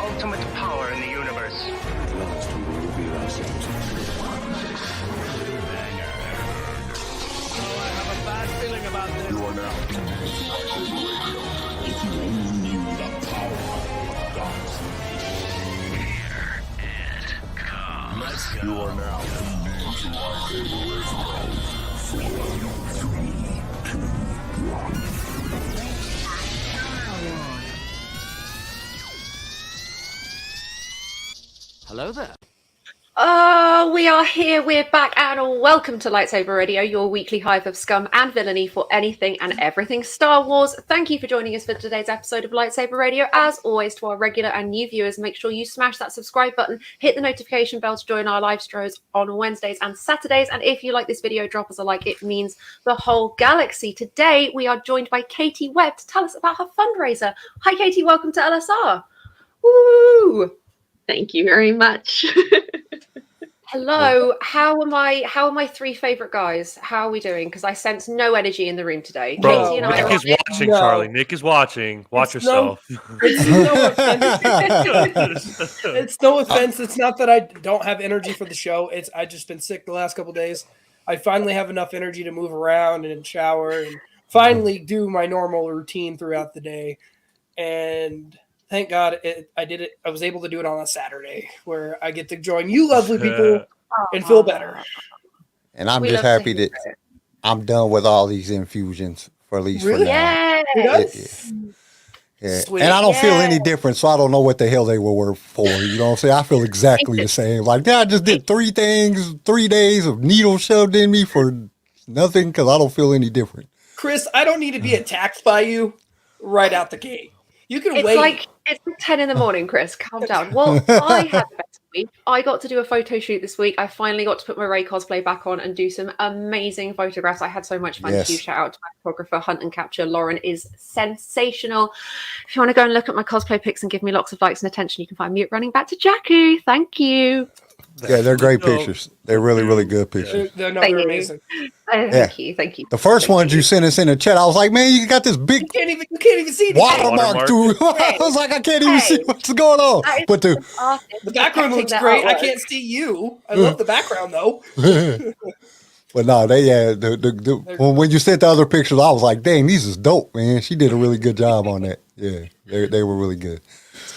ultimate power in the universe. At last we will reveal ourselves. I have a bad feeling about this. You are now tuned to LightSaber Radio. If you only knew the power of God's. Here it comes. Let's go. You are now tuned into LightSaber Radio. 4, 3, 2, 1. Hello there. We are here, we're back, and welcome to LightSaber Radio, your weekly hive of scum and villainy for anything and everything Star Wars. Thank you for joining us for today's episode of LightSaber Radio. As always, to our regular and new viewers, make sure you smash that subscribe button, hit the notification bell to join our live streams on Wednesdays and Saturdays, and if you like this video, drop us a like. It means the whole galaxy. Today, we are joined by Katie Webb to tell us about her fundraiser. Hi, Katie, welcome to LSR. Woo! Thank you very much. Hello, how are my three favorite guys? How are we doing? Because I sense no energy in the room today. Bro, Katie and I Nick are is watching, Charlie. Nick is watching. Watch It's yourself. It's no offense. It's not that I don't have energy for the show. I've just been sick the last couple days. I finally have enough energy to move around and shower and finally do my normal routine throughout the day. And thank God I did it. I was able to do it on a Saturday where I get to join you lovely people and feel better. And I'm We just love to happy hear that I'm done with all these infusions for at least Really? for now. Yes. Yeah. Sweet. And I don't feel any Yes. different, so I don't know what the hell they were for. You know what I'm saying? I feel exactly the same. Like, yeah, I just did 3 things, 3 days of needles shoved in me for nothing because I don't feel any different. Chris, I don't need to be attacked by you right out the gate. You can It's wait. like it's 10 in the morning, Chris. Calm down. Well, I had the best week. I got to do a photo shoot this week. I finally got to put my Rey cosplay back on and do some amazing photographs. I had so much fun. Yes. Huge shout out to my photographer, Hunt and Capture. Lauren is sensational. If you want to go and look at my cosplay pics and give me lots of likes and attention, you can find me at Running Back to Jakku. Thank you. Yeah, they're great No. pictures. They're really, really good pictures. they're Thank you. amazing. Thank you. Thank you. The first Thank ones you sent us in the chat, I was like, man, you got this big You can't even see the watermark through. I was like, I can't even see what's going on. That is But the The background looks great. I can't see you. I love the background though. But no, when you sent the other pictures, I was like, dang, these is dope, man. She did a really good job on that. Yeah, they were really good.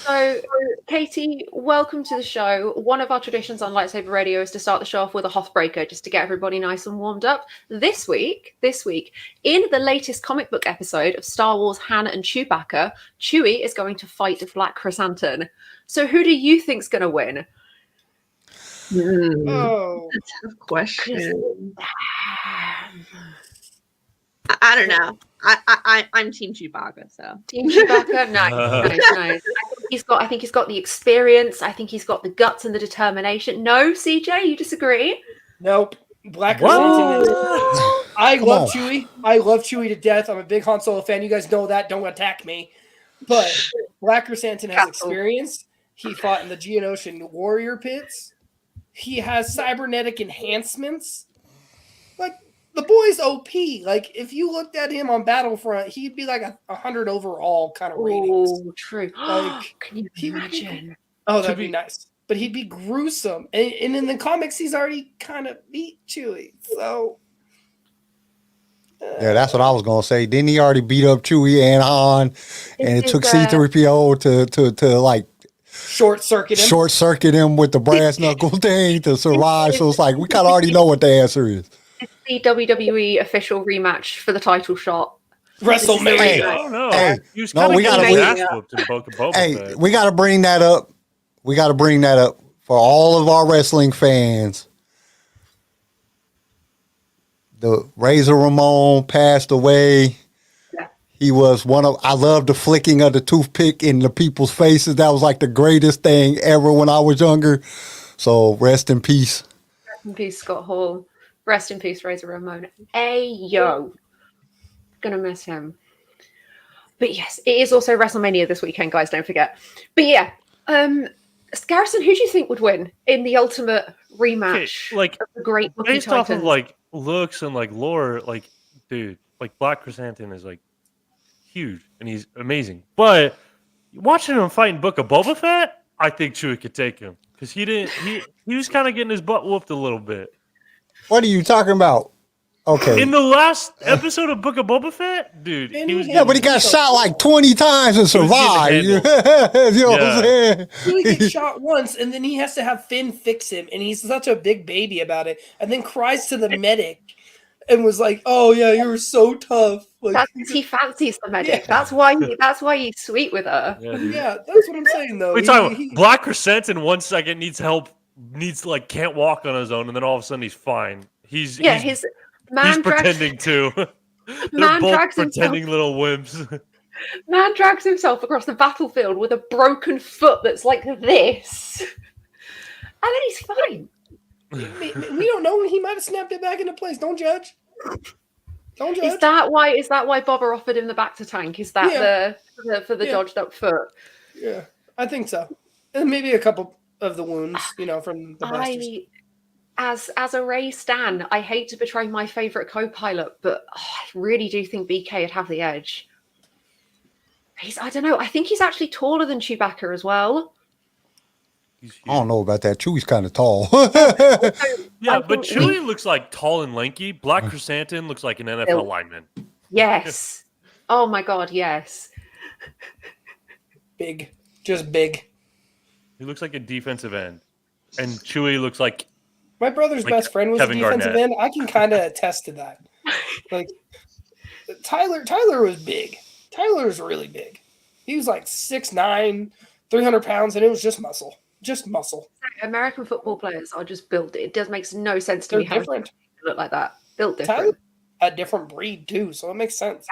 So, Katie, welcome to the show. One of our traditions on LightSaber Radio is to start the show off with a Hothbreaker, just to get everybody nice and warmed up. This week, in the latest comic book episode of Star Wars Han and Chewbacca, Chewie is going to fight Black Chrysanthemum. So who do you think's going to win? Oh, Tough question. I don't know. I'm Team Chewbacca, so Team Chewbacca? Nice. I think he's got the experience. I think he's got the guts and the determination. No, CJ, you disagree? nope. Black What? Chrysanthemum. I Come love on. Chewie. I love Chewie to death. I'm a big Han Solo fan. You guys know that. Don't attack me. But Black Chrysanthemum has experience. He fought in the Geonosian warrior pits. He has cybernetic enhancements. Like, the boy's OP. Like, if you looked at him on Battlefront, he'd be like a 100 overall kind of ratings. Oh, true. Like, Can you he would be- imagine? Oh, that'd be nice. But he'd be gruesome. And in the comics, he's already kind of beat Chewie. So. Yeah, that's what I was gonna say. Didn't he already beat up Chewie and Han, and it took C-3PO to like Short circuit him. with the brass knuckle thing to survive? So it's like we kind of already know what the answer is. It's the WWE official rematch for the title shot. WrestleMania. Hey, I don't know. Hey, He was no, kinda we gotta- getting his we- ass whooped in Boba Hey, Fett. we got to bring that up. We got to bring that up for all of our wrestling fans. The Razor Ramon passed away. Yeah. He was I love the flicking of the toothpick in the people's faces. That was like the greatest thing ever when I was younger. So rest in peace. Rest in peace, Scott Hall. Rest in peace, Razor Ramon. Ayo. Gonna miss him. But yes, it is also WrestleMania this weekend, guys. Don't forget. But yeah, Garrison, who do you think would win in the ultimate rematch? Okay, like, of the great Wookiee based off of Titans? like looks and like lore, like, dude, like Black Chrysanthemum is like huge and he's amazing. But watching him fight in Book of Boba Fett, I think Chewie could take him because he didn't. He was kind of getting his butt whooped a little bit. What are you talking about? Okay. In the last episode of Book of Boba Fett, dude, he was. Yeah, but he got shot like 20 times and survived. You know what I'm saying? He gets shot once, and then he has to have Finn fix him, and he's such a big baby about it, and then cries to the medic, and was like, "Oh yeah, you were so tough." Like, That's because he fancies the medic. That's why he's sweet with her. Yeah, that's what I'm saying though. We talking Black Crescent in 1 second needs help, can't walk on his own, and then all of a sudden he's fine. He's pretending to. They're both pretending little wimps. Man drags himself across the battlefield with a broken foot that's like this, and then he's fine. We don't know. He might have snapped it back into place. Don't judge. Don't judge. Is that why Boba offered him the Bacta tank? Is that for the dodged up foot? Yeah, I think so. And maybe a couple of the wounds, from the blasters. As a Rey stan, I hate to betray my favorite co-pilot, but I really do think BK would have the edge. I don't know. I think he's actually taller than Chewbacca as well. I don't know about that. Chewie's kind of tall. Yeah, but Chewie looks like tall and lanky. Black Chrysanthemum looks like an NFL lineman. Yes. Oh my God, yes. Big. Just big. He looks like a defensive end. And Chewie looks like... My brother's best friend was Kevin a defensive Garnett. end. I can kind of attest to that. Like, Tyler was big. Tyler was really big. He was like 6'9", 300 pounds, and it was just muscle. Just muscle. American football players are just built. It does makes no sense to They're me how different. they look like that. Built different. Tyler, a different breed too, so it makes sense.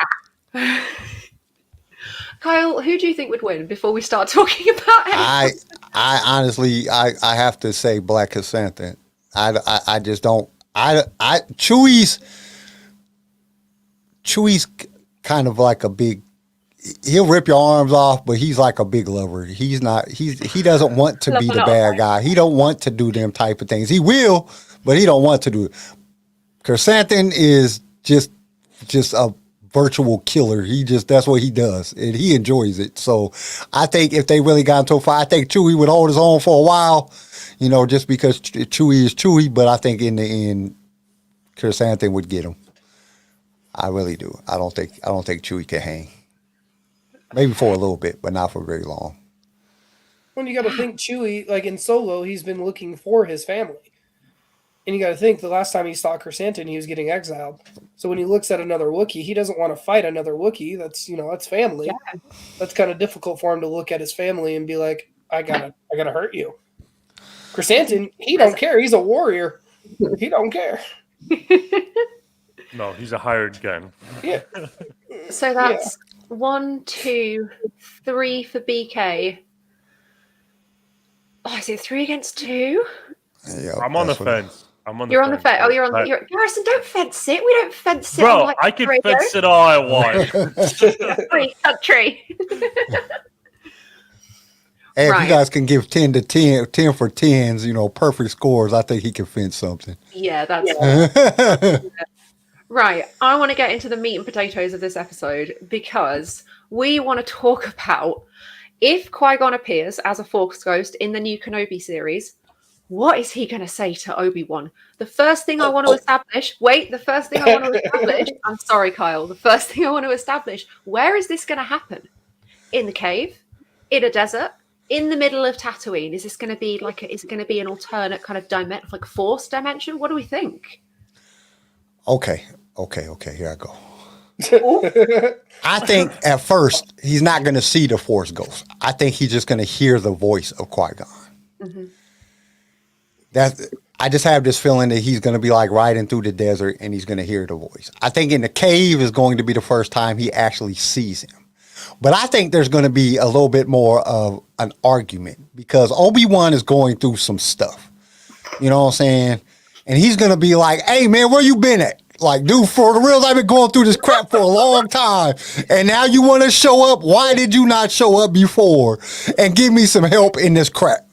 Kyle, who do you think would win before we start talking about it? I honestly have to say Black Chrysanthemum. I just don't. Chewie's kind of like a big. He'll rip your arms off, but he's like a big lover. He doesn't want to be the bad guy. He don't want to do them type of things. He will, but he don't want to do it. Chrysanthemum is just a virtual killer. That's what he does, and he enjoys it. So I think if they really got into a fight, I think Chewie would hold his own for a while, just because Chewie is Chewie. But I think in the end, Chrysanthemum would get him. I really do. I don't think Chewie can hang. Maybe for a little bit, but not for very long. When you got to think Chewie, like in Solo, he's been looking for his family. And you got to think the last time he saw Chrysanthemum, he was getting exiled. So when he looks at another Wookiee, he doesn't want to fight another Wookiee. That's that's family. Yeah. That's kind of difficult for him to look at his family and be like, I gotta hurt you. Chrysanthemum, he don't care. He's a warrior. He don't care. No, he's a hired gun. Yeah. So that's 1, 2, 3 for BK. Oh, is it 3 against 2? Yeah, I'm on the fence. You're on the fence. Oh, you're on the. Garrison, don't fence it. We don't fence it. Bro, I can fence it all I want. Free country. Hey, if you guys can give 10 for 10s, perfect scores, I think he can fence something. Yeah, that's right. I want to get into the meat and potatoes of this episode because we want to talk about if Qui-Gon appears as a Force ghost in the new Kenobi series. What is he going to say to Obi Wan? The first thing I want to establish. I'm sorry, Kyle. The first thing I want to establish. Where is this going to happen? In the cave? In a desert? In the middle of Tatooine? Is this going to be is it going to be an alternate kind of like Force dimension? What do we think? Okay. Here I go. I think at first he's not going to see the Force ghost. I think he's just going to hear the voice of Qui-Gon. Mm-hmm. I just have this feeling that he's going to be like riding through the desert and he's going to hear the voice. I think in the cave is going to be the first time he actually sees him. But I think there's going to be a little bit more of an argument because Obi Wan is going through some stuff. You know what I'm saying? And he's going to be like, hey, man, where you been at? Like, dude, for the real, I've been going through this crap for a long time. And now you want to show up? Why did you not show up before and give me some help in this crap?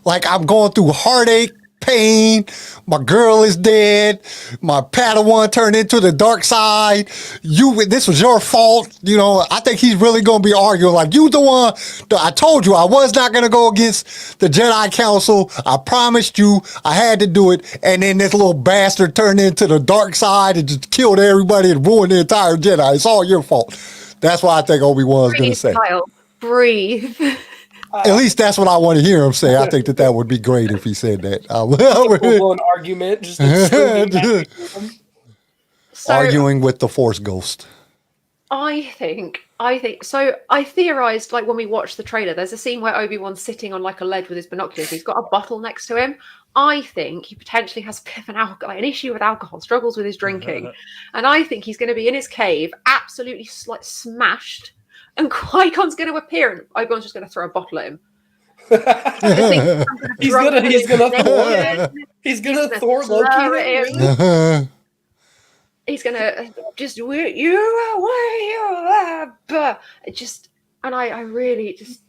Like, I'm going through heartache, pain. My girl is dead. My Padawan turned into the dark side. This was your fault. You know, I think he's really going to be arguing like, you the one. I told you I was not going to go against the Jedi Council. I promised you I had to do it. And then this little bastard turned into the dark side and just killed everybody and ruined the entire Jedi. It's all your fault. That's what I think Obi-Wan's going to say. Child, breathe. At least that's what I want to hear him say. I think that would be great if he said that. Full-blown argument, just arguing with the Force ghost. I think so. I theorized, like, when we watched the trailer, there's a scene where Obi-Wan's sitting on like a ledge with his binoculars. He's got a bottle next to him. I think he potentially has a bit of an issue with alcohol, struggles with his drinking, and I think he's going to be in his cave, absolutely like smashed. And Qui-Gon's going to appear, and Obi-Wan's just going to throw a bottle at him. He's gonna Thor Loki. He's gonna just where you just, and I really just.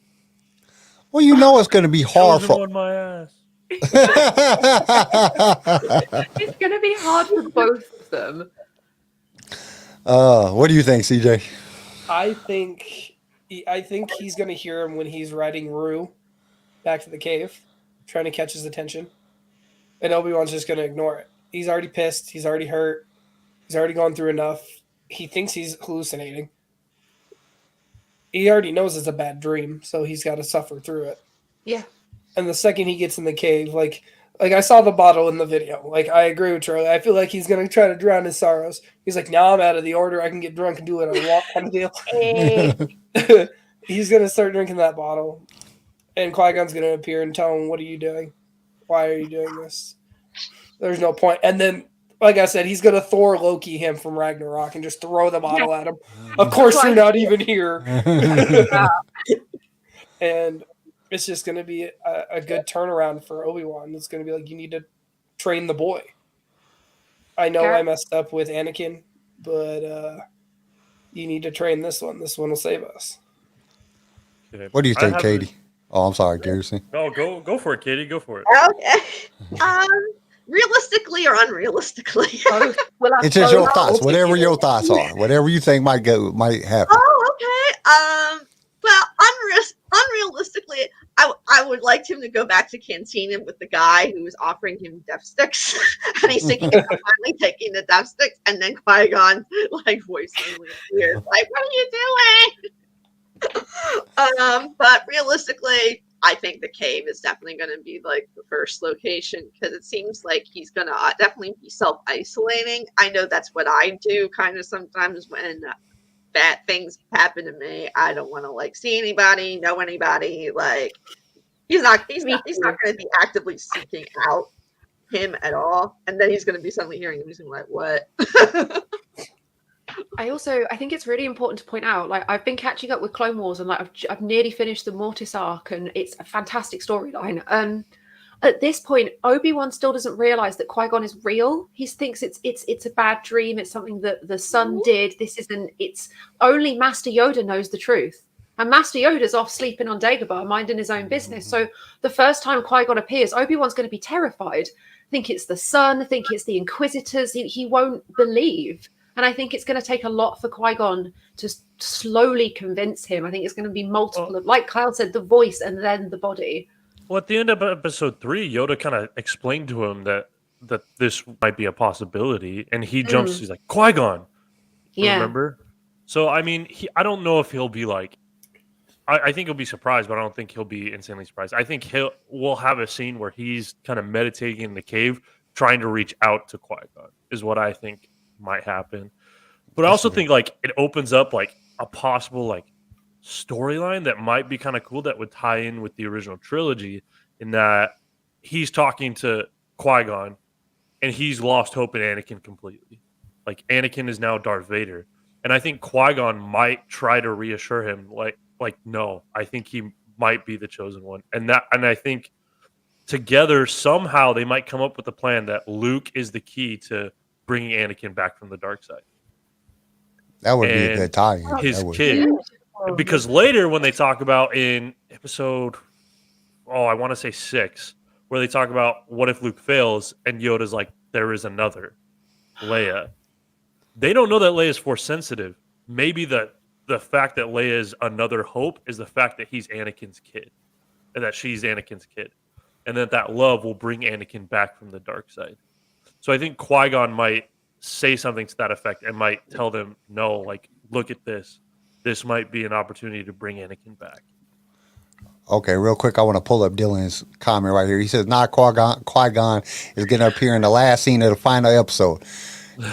Well, you know it's going to be hard for my ass. It's going to be hard for both of them. What do you think, CJ? I think he's going to hear him when he's riding Rue back to the cave, trying to catch his attention. And Obi-Wan's just going to ignore it. He's already pissed. He's already hurt. He's already gone through enough. He thinks he's hallucinating. He already knows it's a bad dream, so he's got to suffer through it. Yeah. And the second he gets in the cave, like I saw the bottle in the video. Like, I agree with Charlie. I feel like he's going to try to drown his sorrows. He's like, now I'm out of the order. I can get drunk and do what I want kind of deal. He's going to start drinking that bottle. And Qui-Gon's going to appear and tell him, what are you doing? Why are you doing this? There's no point. And then, like I said, he's going to Thor Loki him from Ragnarok and just throw the bottle at him. Of course, you're not even here. And it's just going to be a good turnaround for Obi-Wan. It's going to be like, you need to train the boy. I know I messed up with Anakin, but you need to train this one. This one will save us. What do you think, Katie? Oh, I'm sorry, Garrison. No, go for it, Katie. Go for it. Okay. Realistically or unrealistically? It's just your thoughts. Whatever your thoughts are. Whatever you think might happen. Oh, okay. Well, unrealistically, I would like him to go back to Cantina with the guy who was offering him death sticks, and he's thinking of finally taking the death sticks, and then Qui-Gon like voice suddenly appears, like, "What are you doing?" But realistically, I think the cave is definitely going to be like the first location, because it seems like he's going to definitely be self-isolating. I know that's what I do kind of sometimes when bad things happen to me. I don't want to like see anybody, know anybody. Like, he's not going to be actively seeking out him at all. And then he's going to be suddenly hearing him. He's going to be like, what? I think it's really important to point out, like, I've been catching up with Clone Wars, and like I've nearly finished the Mortis arc, and it's a fantastic storyline. At this point, Obi-Wan still doesn't realize that Qui-Gon is real. He thinks it's a bad dream. It's something that the son did. It's only Master Yoda knows the truth. And Master Yoda's off sleeping on Dagobah, minding his own business. So the first time Qui-Gon appears, Obi-Wan's going to be terrified. Think it's the son, think it's the Inquisitors. He won't believe. And I think it's going to take a lot for Qui-Gon to slowly convince him. I think it's going to be multiple, like Kyle said, the voice and then the body. Well, at the end of episode 3, Yoda kind of explained to him that this might be a possibility, and he jumps. He's like, Qui-Gon. Yeah. Remember? So I mean, I don't know if he'll be like. I think he'll be surprised, but I don't think he'll be insanely surprised. I think we'll have a scene where he's kind of meditating in the cave, trying to reach out to Qui-Gon. Is what I think might happen. But I also think like it opens up like a possible like storyline that might be kind of cool that would tie in with the original trilogy, in that he's talking to Qui-Gon and he's lost hope in Anakin completely. Like, Anakin is now Darth Vader. And I think Qui-Gon might try to reassure him like no, I think he might be the chosen one. And I think together somehow they might come up with a plan that Luke is the key to bringing Anakin back from the dark side. That would be a good tie. His kid. Because later when they talk about in episode, I want to say 6, where they talk about what if Luke fails, and Yoda's like, there is another Leia. They don't know that Leia is Force sensitive. Maybe the fact that Leia is another hope is the fact that he's Anakin's kid, and that she's Anakin's kid, and that love will bring Anakin back from the dark side. So I think Qui-Gon might say something to that effect and might tell them, no, like, look at this. This might be an opportunity to bring Anakin back. Okay, real quick, I want to pull up Dylan's comment right here. He says, Qui-Gon is going to appear in the last scene of the final episode.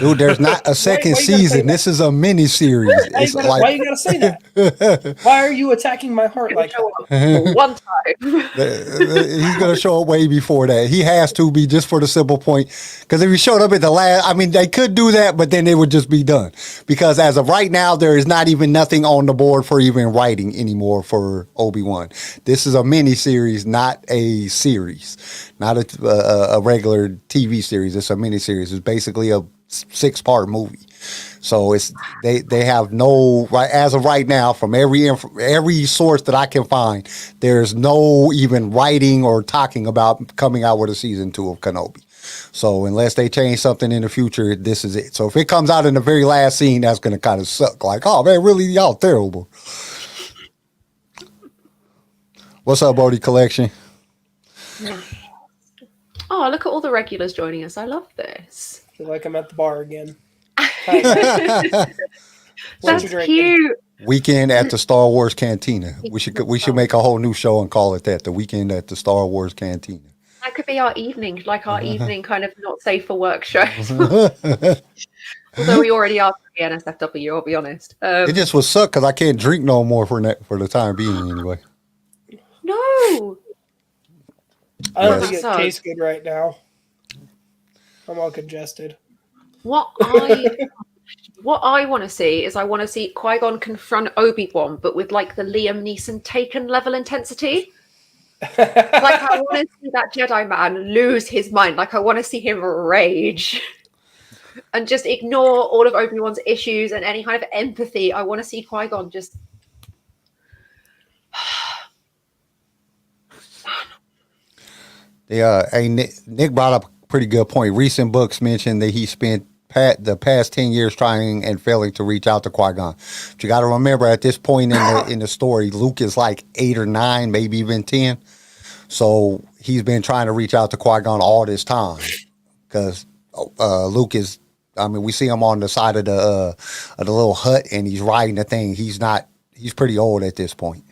Dude, there's not a second season. This is a mini series. Why you gotta say that? Why are you attacking my heart like that? One time. He's gonna show up way before that. He has to be, just for the simple point, because if he showed up at the last, I mean, they could do that, but then it would just be done. Because as of right now, there is not even nothing on the board for even writing anymore for Obi Wan. This is a mini series, not a series, not a regular TV series. It's a mini series. It's basically a 6-part movie. So it's they have no, right as of right now, from every source that I can find, there's no even writing or talking about coming out with a season 2 of Kenobi. So unless they change something in the future, this is it. So if it comes out in the very last scene, that's going to kind of suck. Like, oh man, really, y'all terrible. What's up, Bodie Collection? Oh, look at all the regulars joining us. I love this. I feel like I'm at the bar again. That's cute. Weekend at the Star Wars Cantina. We should make a whole new show and call it that. The Weekend at the Star Wars Cantina. That could be our evening, like our evening kind of not safe for work shows. Although we already are for the NSFW, I'll be honest. It just would suck because I can't drink no more for the time being anyway. No. I don't think it tastes good right now. I'm all congested. What I want to see is I want to see Qui-Gon confront Obi Wan, but with like the Liam Neeson Taken level intensity. Like I want to see that Jedi man lose his mind. Like I want to see him rage and just ignore all of Obi Wan's issues and any kind of empathy. I want to see Qui-Gon just. Yeah, hey, Nick brought up a pretty good point. Recent books mentioned that he spent the past 10 years trying and failing to reach out to Qui-Gon. But you got to remember, at this point in the story, Luke is like 8 or 9, maybe even 10. So he's been trying to reach out to Qui-Gon all this time because Luke is. I mean, we see him on the side of the little hut, and he's riding the thing. He's pretty old at this point.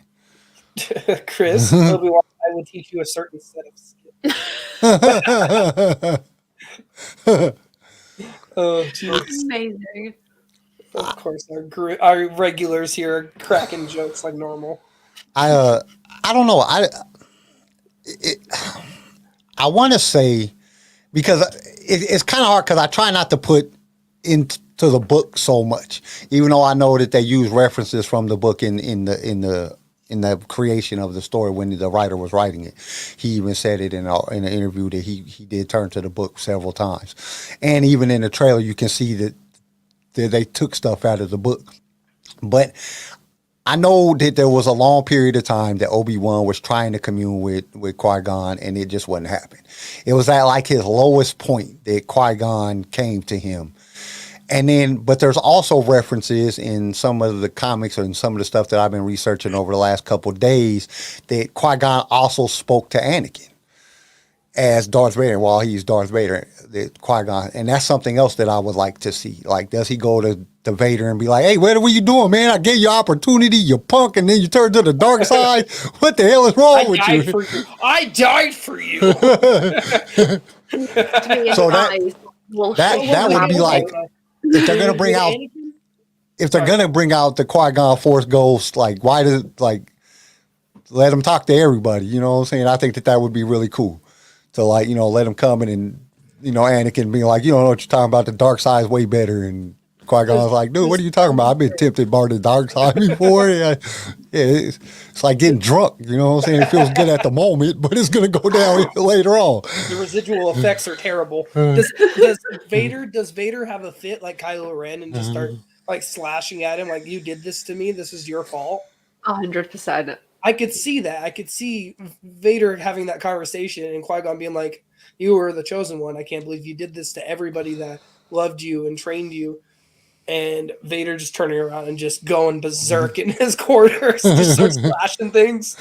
Chris, Obi Wan, I will teach you a certain set of skills. Oh, jeez. Amazing. Of course, our regulars here are cracking jokes like normal. I don't know. I want to say, because it's kind of hard because I try not to put into the book so much, even though I know that they use references from the book in the creation of the story when the writer was writing it. He even said it in an interview that he did turn to the book several times. And even in the trailer, you can see that they took stuff out of the book. But I know that there was a long period of time that Obi-Wan was trying to commune with Qui-Gon, and it just wouldn't happen. It was at like his lowest point that Qui-Gon came to him. And then, but there's also references in some of the comics and some of the stuff that I've been researching over the last couple of days that Qui-Gon also spoke to Anakin as Darth Vader while he's Darth Vader, Qui-Gon. And that's something else that I would like to see. Like, does he go to Vader and be like, hey, what were you doing, man? I gave you opportunity, you punk, and then you turned to the dark side. What the hell is wrong with you? I died for you. So that would be like, if they're gonna bring out the Qui-Gon Force Ghost, like, why does like let them talk to everybody? You know what I'm saying? I think that would be really cool to, like, you know, let them come in and, you know, Anakin be like, you don't know what you're talking about. The dark side is way better. And Qui-Gon's like, dude, what are you talking about? I've been tempted by the dark side before. It's like getting drunk. You know what I'm saying? It feels good at the moment, but it's gonna go down later on. The residual effects are terrible. Does Vader have a fit like Kylo Ren and just start like slashing at him like, you did this to me, this is your fault? 100%. I could see that. I could see Vader having that conversation and Qui-Gon being like, "You were the chosen one. I can't believe you did this to everybody that loved you and trained you." And Vader just turning around and just going berserk in his quarters, just starts slashing things,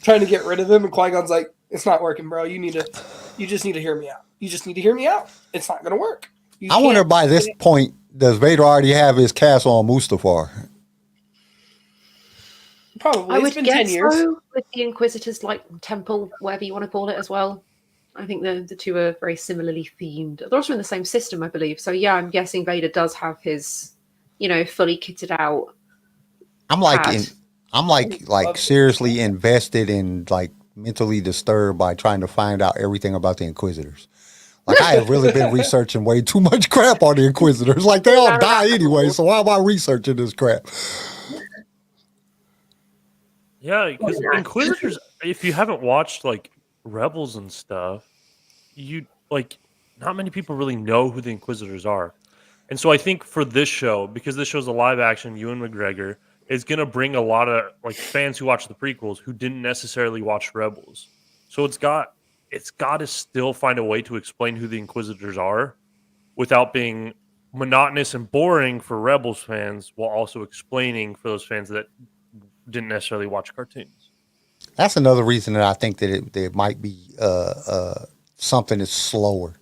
trying to get rid of him. And Qui-Gon's like, "It's not working, bro. You just need to hear me out. You just need to hear me out. It's not going to work." I wonder by this point, does Vader already have his castle on Mustafar? Probably. I would it's been guess 10 years. so, with the Inquisitor's like temple, whatever you want to call it, as well. I think the two are very similarly themed. They're also in the same system, I believe. So yeah, I'm guessing Vader does have his, fully kitted out. I'm like seriously invested in like mentally disturbed by trying to find out everything about the Inquisitors. Like I have really been researching way too much crap on the Inquisitors. Like they all die anyway, so why am I researching this crap? Yeah, because Inquisitors, if you haven't watched like Rebels and stuff, you not many people really know who the Inquisitors are. And so I think for this show, because this show's a live action, Ewan McGregor is gonna bring a lot of like fans who watch the prequels who didn't necessarily watch Rebels. So it's got to still find a way to explain who the Inquisitors are without being monotonous and boring for Rebels fans, while also explaining for those fans that didn't necessarily watch cartoons. That's another reason that I think that it might be something that's slower.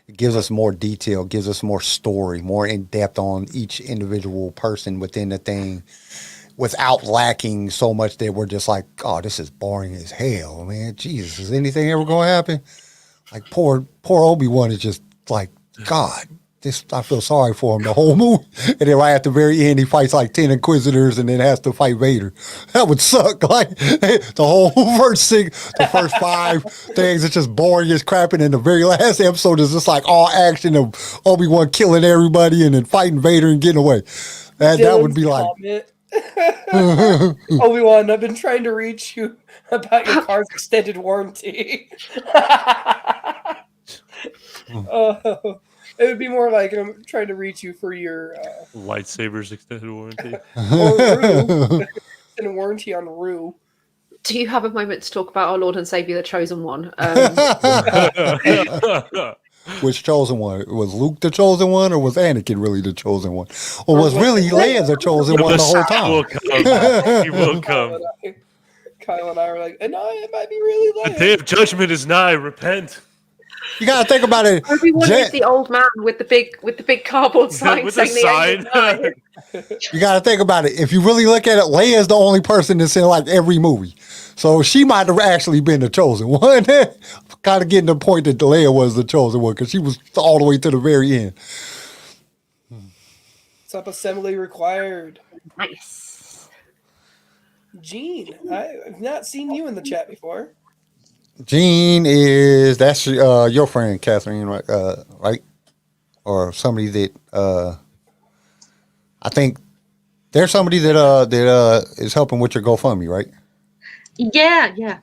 It gives us more detail, gives us more story, more in depth on each individual person within the thing, without lacking so much that we're just like, oh, this is boring as hell, man. Jesus, is anything ever going to happen? Like poor Obi Wan is just like, God. I feel sorry for him the whole movie. And then right at the very end, he fights like 10 Inquisitors and then has to fight Vader. That would suck. Like the whole the first 5 things, it's just boring as crap. And then the very last episode is just like all action of Obi-Wan killing everybody and then fighting Vader and getting away. That would be like... Obi-Wan, I've been trying to reach you about your car's extended warranty. It would be more like I'm trying to reach you for your LightSaber's extended warranty. Or extended warranty on Rue. Do you have a moment to talk about our Lord and Savior, the Chosen One? Which chosen one? Was Luke the chosen one, or was Anakin really the chosen one? Or was really Leia the chosen one the whole time? He will come. Kyle and I were like, and it might be really Leia. The day of judgment is nigh. Repent. You gotta think about it. Obi-Wan is the old man with the big cardboard sign with the saying sign. You gotta think about it. If you really look at it, Leia is the only person that's in like every movie, so she might have actually been the chosen one. Kind of getting the point that Leia was the chosen one because she was all the way to the very end. Sub assembly required. Nice. Gene, I've not seen you in the chat before. Gene that's your friend Catherine, right? Or somebody that I think there's somebody that is helping with your GoFundMe, right? Yeah.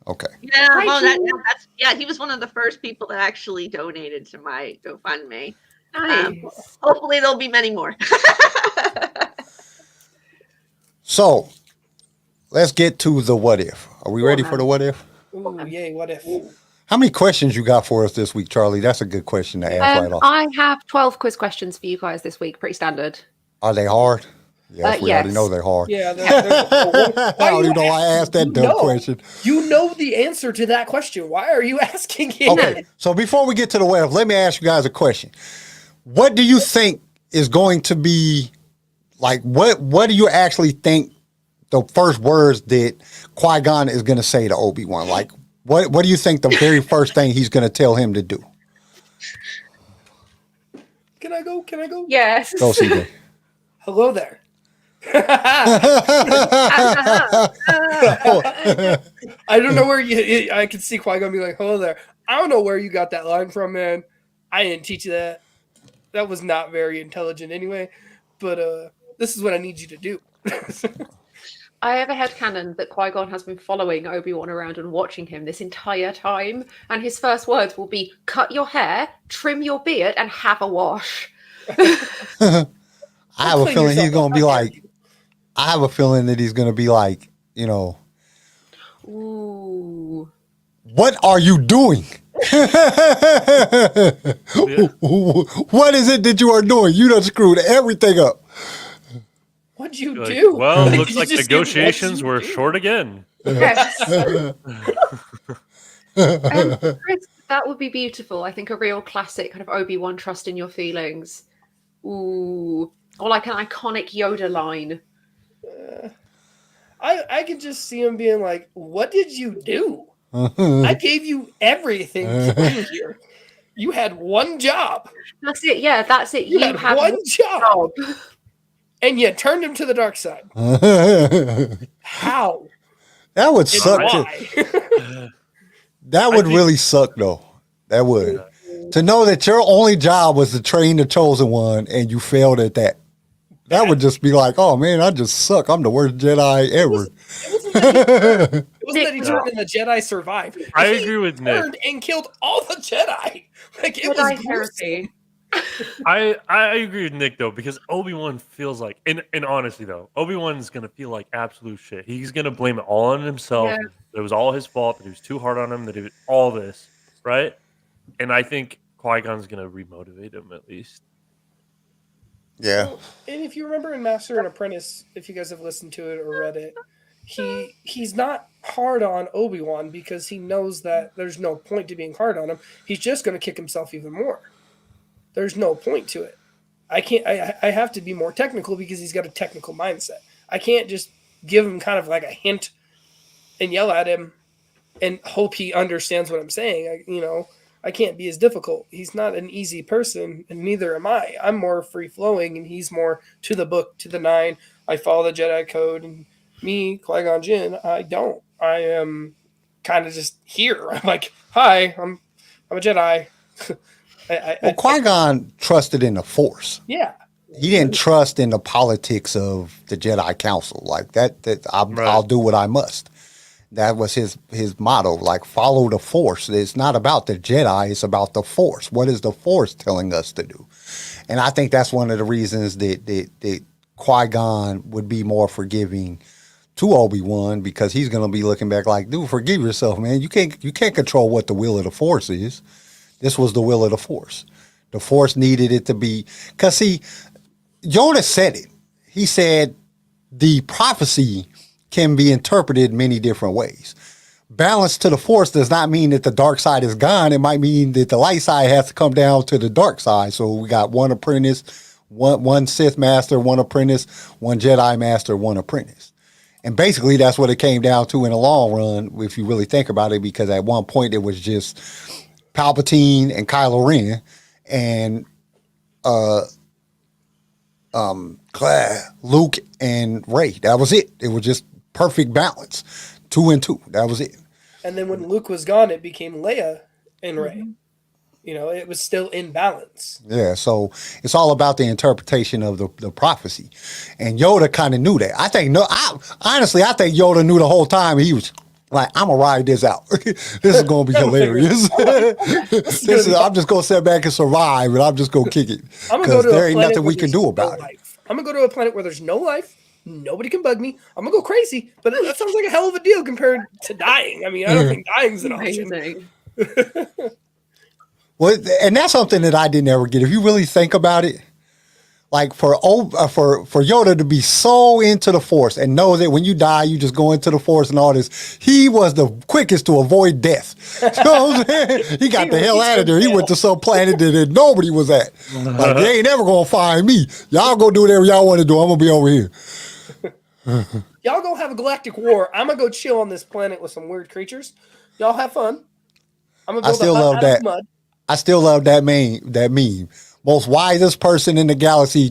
Okay. Yeah, he was one of the first people that actually donated to my GoFundMe. Nice. Hopefully there'll be many more. So let's get to the what if. Are we ready for the what if? Ooh, yay, what if? How many questions you got for us this week, Charlie? That's a good question to ask right off. I have 12 quiz questions for you guys this week. Pretty standard. Are they hard? Yes, we already know they're hard. Yeah. I don't even know why I asked that dumb question. You know the answer to that question. Why are you asking it? Okay, so before we get to the what if, let me ask you guys a question. What do you think is going to be, like, what do you actually think the first words that Qui-Gon is going to say to Obi-Wan? Like, what do you think the very first thing he's going to tell him to do? Can I go? Yes. Go, CJ. Hello there. I don't know where I can see Qui-Gon be like, hello there. I don't know where you got that line from, man. I didn't teach you that. That was not very intelligent anyway. But this is what I need you to do. I have a headcanon that Qui-Gon has been following Obi-Wan around and watching him this entire time, and his first words will be, cut your hair, trim your beard, and have a wash. I have a feeling he's going to be like, I have a feeling that he's going to be like, Ooh. What are you doing? What is it that you are doing? You done screwed everything up. What'd you do? Well, looks like negotiations were short again. Yes. Chris, that would be beautiful. I think a real classic kind of Obi-Wan trust in your feelings. Ooh. Or like an iconic Yoda line. I could just see him being like, what did you do? I gave you everything to be here. You had one job. That's it. Yeah, that's it. You had one job. And you turned him to the dark side. How? That would suck. That would really suck, though. That would. To know that your only job was to train the chosen one and you failed at that. That would just be like, oh man, I just suck. I'm the worst Jedi ever. It wasn't that he turned and the Jedi survived. I agree with Nick. And killed all the Jedi. Like, it was heresy. I agree with Nick though, because Obi-Wan feels like, and honestly though, Obi-Wan's gonna feel like absolute shit. He's gonna blame it all on himself. Yeah. It was all his fault, that he was too hard on him, that he did all this, right? And I think Qui-Gon's gonna remotivate him at least. Yeah. Well, and if you remember in Master and Apprentice, if you guys have listened to it or read it, he's not hard on Obi-Wan because he knows that there's no point to being hard on him. He's just going to kick himself even more. There's no point to it. I have to be more technical because he's got a technical mindset. I can't just give him kind of like a hint and yell at him and hope he understands what I'm saying. I can't be as difficult. He's not an easy person, and neither am I. I'm more free-flowing, and he's more to the book, to the nine. I follow the Jedi code, and me, Qui-Gon Jinn, I don't. I am kind of just here. I'm like, hi, I'm a Jedi. Qui-Gon trusted in the Force. Yeah. He didn't trust in the politics of the Jedi Council. Like that I'll do what I must. That was his motto, like follow the Force. It's not about the Jedi, it's about the Force. What is the Force telling us to do? And I think that's one of the reasons that Qui-Gon would be more forgiving to Obi-Wan, because he's going to be looking back like, dude, forgive yourself, man. You can't control what the will of the Force is. This was the will of the Force. The Force needed it to be, because see, Yoda said it. He said the prophecy can be interpreted many different ways. Balance to the Force does not mean that the dark side is gone. It might mean that the light side has to come down to the dark side. So we got one apprentice, one Sith master, one apprentice, one Jedi master, one apprentice. And basically that's what it came down to in the long run, if you really think about it, because at one point it was just Palpatine and Kylo Ren and Luke and Rey. That was it. It was just perfect balance. 2 and 2. That was it. And then when Luke was gone, it became Leia and Rey. Mm-hmm. It was still in balance. Yeah, so it's all about the interpretation of the prophecy. And Yoda kind of knew that. Honestly, I think Yoda knew the whole time. He was like, I'm going to ride this out. This is going to be hilarious. I'm just going to sit back and survive, and I'm just going to kick it. Because there ain't nothing we can do about it. I'm going to go to a planet where there's no life. Nobody can bug me. I'm going to go crazy. But that sounds like a hell of a deal compared to dying. I mean, I don't think dying's an option. Well, and that's something that I didn't ever get. If you really think about it, like for Yoda to be so into the Force and know that when you die, you just go into the Force and all this, he was the quickest to avoid death. You know what I'm saying? He got the hell out of there. He went to some planet that nobody was at. Like, they ain't never going to find me. Y'all go do whatever y'all want to do. I'm going to be over here. Y'all go have a galactic war. I'm going to go chill on this planet with some weird creatures. Y'all have fun. I'm going to build a hut out of mud. I still love that meme. Most wisest person in the galaxy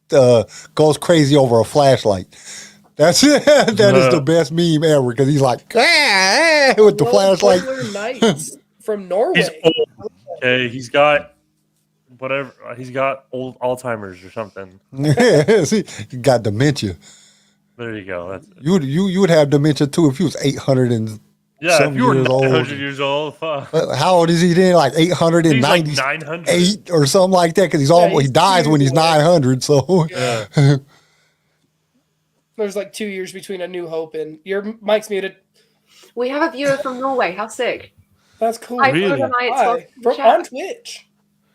goes crazy over a flashlight. That's it. That is the best meme ever, because he's like, with the flashlight. Knights from Norway. He's old. Okay, he's got whatever. He's got old Alzheimer's or something. He got dementia. There you go. That's you would have dementia too if he was 800 and. Yeah, if you were 900 years old. How old is he then? Like 898 like 900. or something like that, because he dies when he's 900. So yeah. There's like 2 years between A New Hope and your mic's muted. We have a viewer from Norway. How sick! That's cool. Really? On Twitch.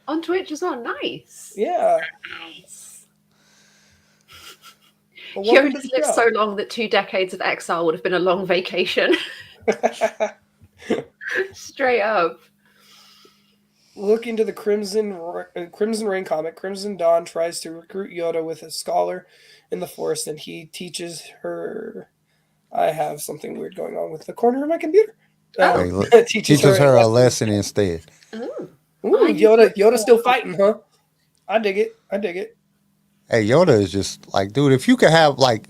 On Twitch as well. Nice. Yeah. Nice. Well, Yoda's lived so long that 2 decades of exile would have been a long vacation. Straight up. Look into the Crimson Rain comic. Crimson Dawn tries to recruit Yoda with a scholar in the Force, and he teaches her. I have something weird going on with the corner of my computer. Teaches her a lesson instead. Ooh. Yoda's still fighting, huh? I dig it. Hey, Yoda is just like, dude, if you could have like,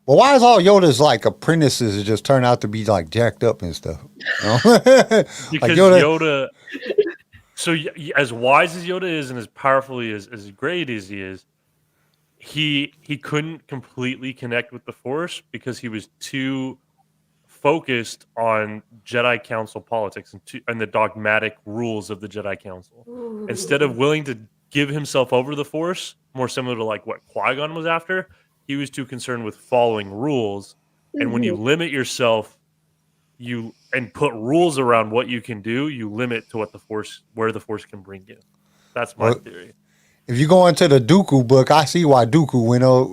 well, why is all Yoda's like apprentices just turn out to be like jacked up and stuff? You know? Because like Yoda, so as wise as Yoda is and as powerfully as great as he is, he couldn't completely connect with the Force because he was too focused on Jedi Council politics and the dogmatic rules of the Jedi Council. Ooh. Instead of willing to give himself over to the Force, more similar to like what Qui-Gon was after, he was too concerned with following rules. And when you limit yourself, and put rules around what you can do, you limit to where the Force can bring you. That's my theory. If you go into the Dooku book, I see why Dooku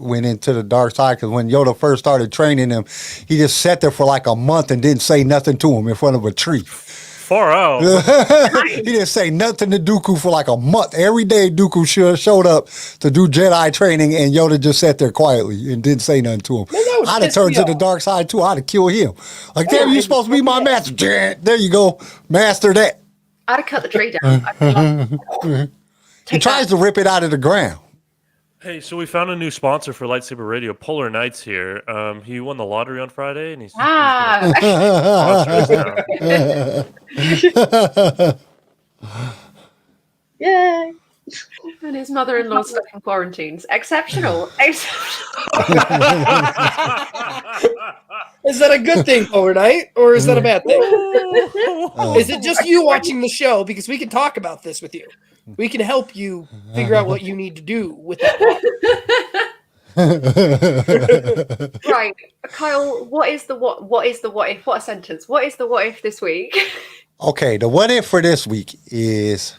went into the dark side, because when Yoda first started training him, he just sat there for like a month and didn't say nothing to him in front of a tree. Far out. He didn't say nothing to Dooku for like a month. Every day Dooku showed up to do Jedi training, and Yoda just sat there quietly and didn't say nothing to him. I'd have turned to the dark side too. I'd have killed him. Like, damn, you're supposed to be my master. There you go. Master that. I'd have cut the tree down. He tries to rip it out of the ground. Hey, so we found a new sponsor for LightSaber Radio. Polar Knight's here. He won the lottery on Friday, and he's Yay! And his mother-in-law's stuck in quarantines. Exceptional. Is that a good thing, overnight, or is that a bad thing? Is it just you watching the show? Because we can talk about this with you. We can help you figure out what you need to do with that. Right, Kyle. What is the what? What is the what if? What a sentence! What is the what if this week? Okay, the what if for this week is: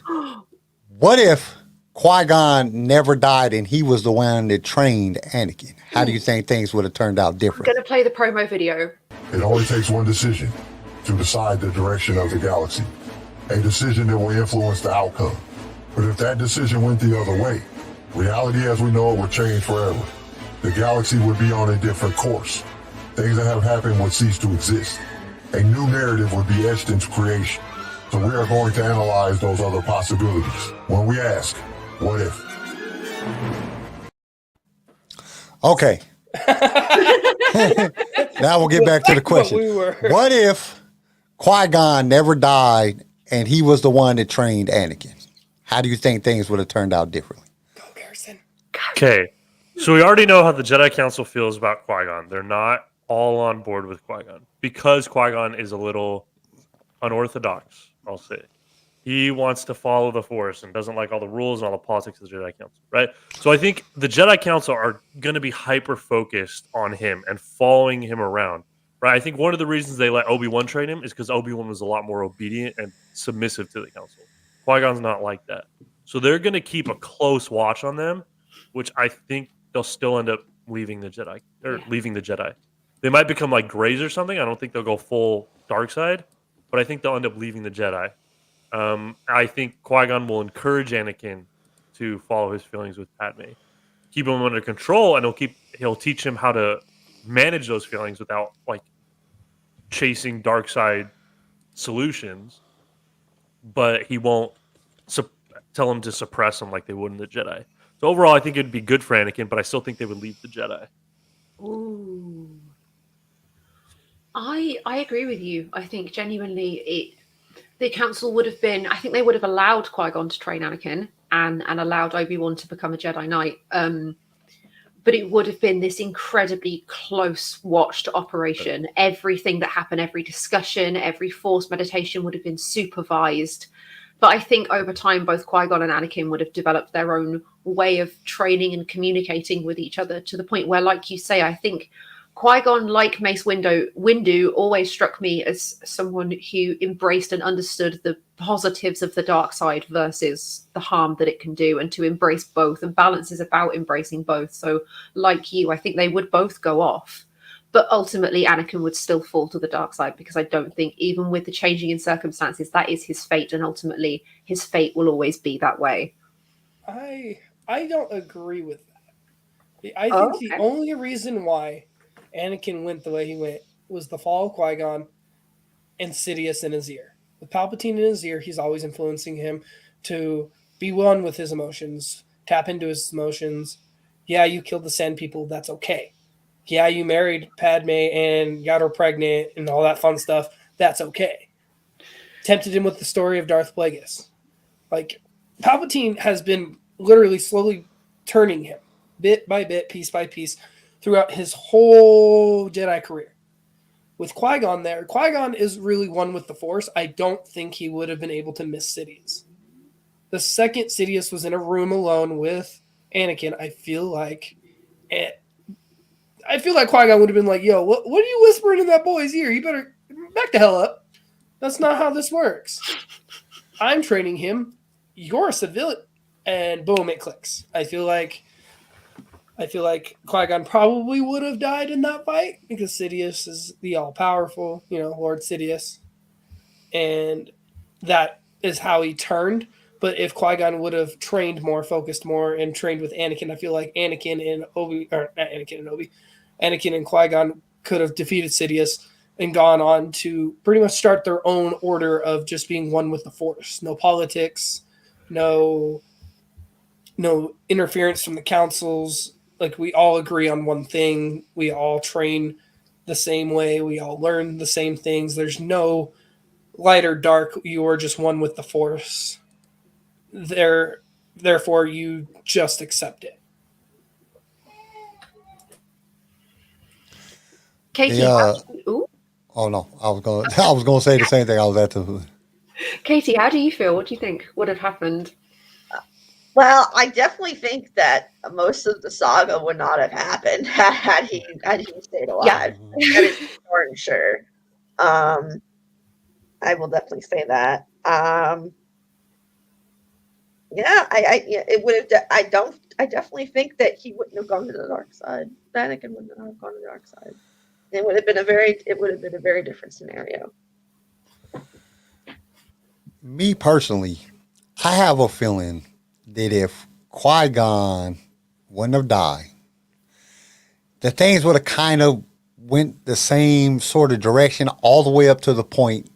what if Qui-Gon never died and he was the one that trained Anakin? How do you think things would have turned out different? I'm going to play the promo video. It only takes one decision to decide the direction of the galaxy. A decision that will influence the outcome. But if that decision went the other way, reality as we know it would change forever. The galaxy would be on a different course. Things that have happened would cease to exist. A new narrative would be etched into creation. So we are going to analyze those other possibilities when we ask, what if? Okay. Now we'll get back to the question. What if Qui-Gon never died and he was the one that trained Anakin? How do you think things would have turned out differently? Go, Garrison. Okay. So we already know how the Jedi Council feels about Qui-Gon. They're not all on board with Qui-Gon because Qui-Gon is a little unorthodox, I'll say. He wants to follow the Force and doesn't like all the rules and all the politics of the Jedi Council, right? So I think the Jedi Council are going to be hyper-focused on him and following him around, right? I think one of the reasons they let Obi Wan train him is because Obi Wan was a lot more obedient and submissive to the Council. Qui-Gon's not like that. So they're going to keep a close watch on them, which I think they'll still end up leaving the Jedi. They might become like Greys or something. I don't think they'll go full dark side, but I think they'll end up leaving the Jedi. I think Qui-Gon will encourage Anakin to follow his feelings with Padme, keep him under control, and he'll teach him how to manage those feelings without like chasing dark side solutions. But he won't tell him to suppress them like they would in the Jedi. So overall, I think it'd be good for Anakin, but I still think they would leave the Jedi. Ooh. I agree with you. I think genuinely the council would have been, I think they would have allowed Qui-Gon to train Anakin and allowed Obi-Wan to become a Jedi Knight. But it would have been this incredibly close watched operation. Everything that happened, every discussion, every Force meditation would have been supervised. But I think over time, both Qui-Gon and Anakin would have developed their own way of training and communicating with each other to the point where, like you say, I think Qui-Gon, like Mace Windu, always struck me as someone who embraced and understood the positives of the dark side versus the harm that it can do, and to embrace both. And balance is about embracing both. So, like you, I think they would both go off. But ultimately, Anakin would still fall to the dark side, because I don't think, even with the changing in circumstances, that is his fate. And ultimately, his fate will always be that way. I don't agree with that. I think the only reason why Anakin went the way he went was the fall of Qui-Gon and Sidious in his ear. With Palpatine in his ear, he's always influencing him to be one with his emotions, tap into his emotions. Yeah, you killed the Sand people. That's okay. Yeah, you married Padme and got her pregnant and all that fun stuff. That's okay. Tempted him with the story of Darth Plagueis. Like, Palpatine has been literally slowly turning him, bit by bit, piece by piece, throughout his whole Jedi career. With Qui-Gon there, Qui-Gon is really one with the Force. I don't think he would have been able to miss Sidious. The second Sidious was in a room alone with Anakin, I feel like Qui-Gon would have been like, yo, what are you whispering in that boy's ear? You better back the hell up. That's not how this works. I'm training him. You're a civilian. And boom, it clicks. I feel like Qui-Gon probably would have died in that fight, because Sidious is the all-powerful, Lord Sidious. And that is how he turned. But if Qui-Gon would have trained more, focused more, and trained with Anakin, I feel like Anakin and Qui-Gon could have defeated Sidious and gone on to pretty much start their own order of just being one with the Force. No politics, no interference from the councils. Like, we all agree on one thing. We all train the same way. We all learn the same things. There's no light or dark. You are just one with the Force. Therefore, you just accept it. Katie, oh no, I was gonna say the same thing. I was at the. Katie, how do you feel? What do you think would have happened? Well, I definitely think that most of the saga would not have happened had he stayed alive. Yeah. That is for sure. I will definitely say that. It would have. I definitely think that he wouldn't have gone to the dark side. Anakin wouldn't have gone to the dark side. It would have been a very different scenario. Me personally, I have a feeling that if Qui-Gon wouldn't have died, the things would have kind of went the same sort of direction all the way up to the point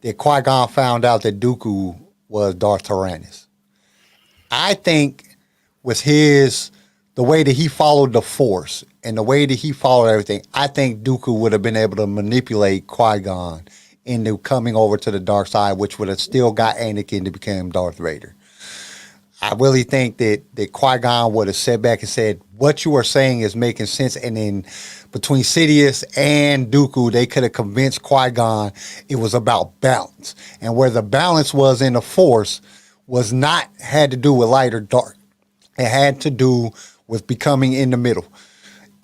that Qui-Gon found out that Dooku was Darth Tyrannus. I think with the way that he followed the Force and the way that he followed everything, I think Dooku would have been able to manipulate Qui-Gon into coming over to the dark side, which would have still got Anakin to become Darth Vader. I really think that Qui-Gon would have sat back and said, what you are saying is making sense. And then between Sidious and Dooku, they could have convinced Qui-Gon it was about balance. And where the balance was in the Force was not had to do with light or dark. It had to do with becoming in the middle.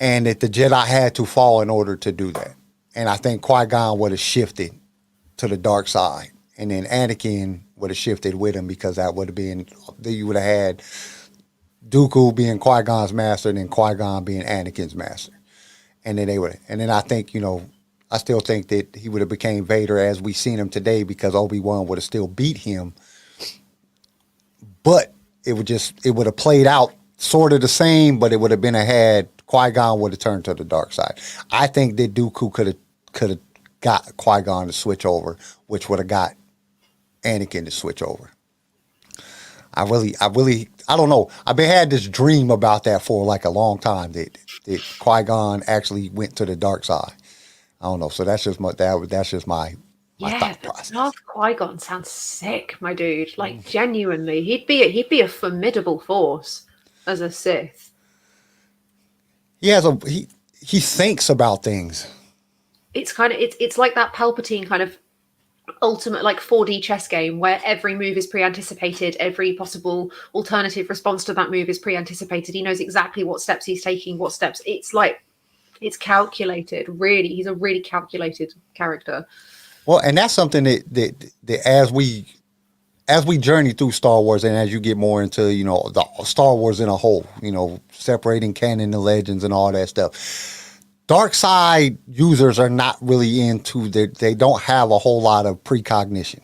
And that the Jedi had to fall in order to do that. And I think Qui-Gon would have shifted to the dark side. And then Anakin would have shifted with him, because that would have been, you would have had Dooku being Qui-Gon's master and then Qui-Gon being Anakin's master. And then I think, I still think that he would have became Vader as we seen him today, because Obi Wan would have still beat him. But it would have played out sort of the same, but it would have been Qui-Gon would have turned to the dark side. I think that Dooku could have got Qui-Gon to switch over, which would have got Anakin to switch over. I don't know. I've had this dream about that for like a long time, that Qui-Gon actually went to the dark side. I don't know. So that's just my thought process. Darth Qui-Gon sounds sick, my dude. Like, genuinely, he'd be a formidable force as a Sith. He thinks about things. It's like that Palpatine kind of ultimate, like, 4D chess game where every move is pre-anticipated, every possible alternative response to that move is pre-anticipated. He knows exactly what steps he's taking, it's like It's calculated. Really, he's a really calculated character. Well, and that's something that as we journey through Star Wars, and as you get more into, the Star Wars in a whole, separating canon and legends and all that stuff, dark side users are not really into they don't have a whole lot of precognition.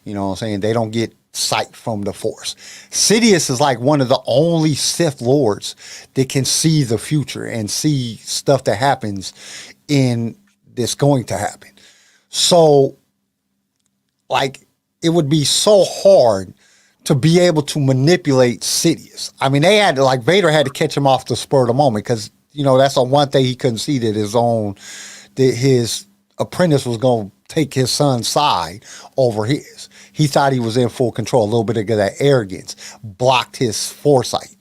You know what I'm saying? They don't get sight from the Force. Sidious is like one of the only Sith Lords that can see the future and see stuff that happens that's going to happen. So, like, it would be so hard to be able to manipulate Sidious. I mean, Vader had to catch him off the spur of the moment because, that's the one thing he couldn't see, that his apprentice was going to take his son's side over his. He thought he was in full control. A little bit of that arrogance blocked his foresight.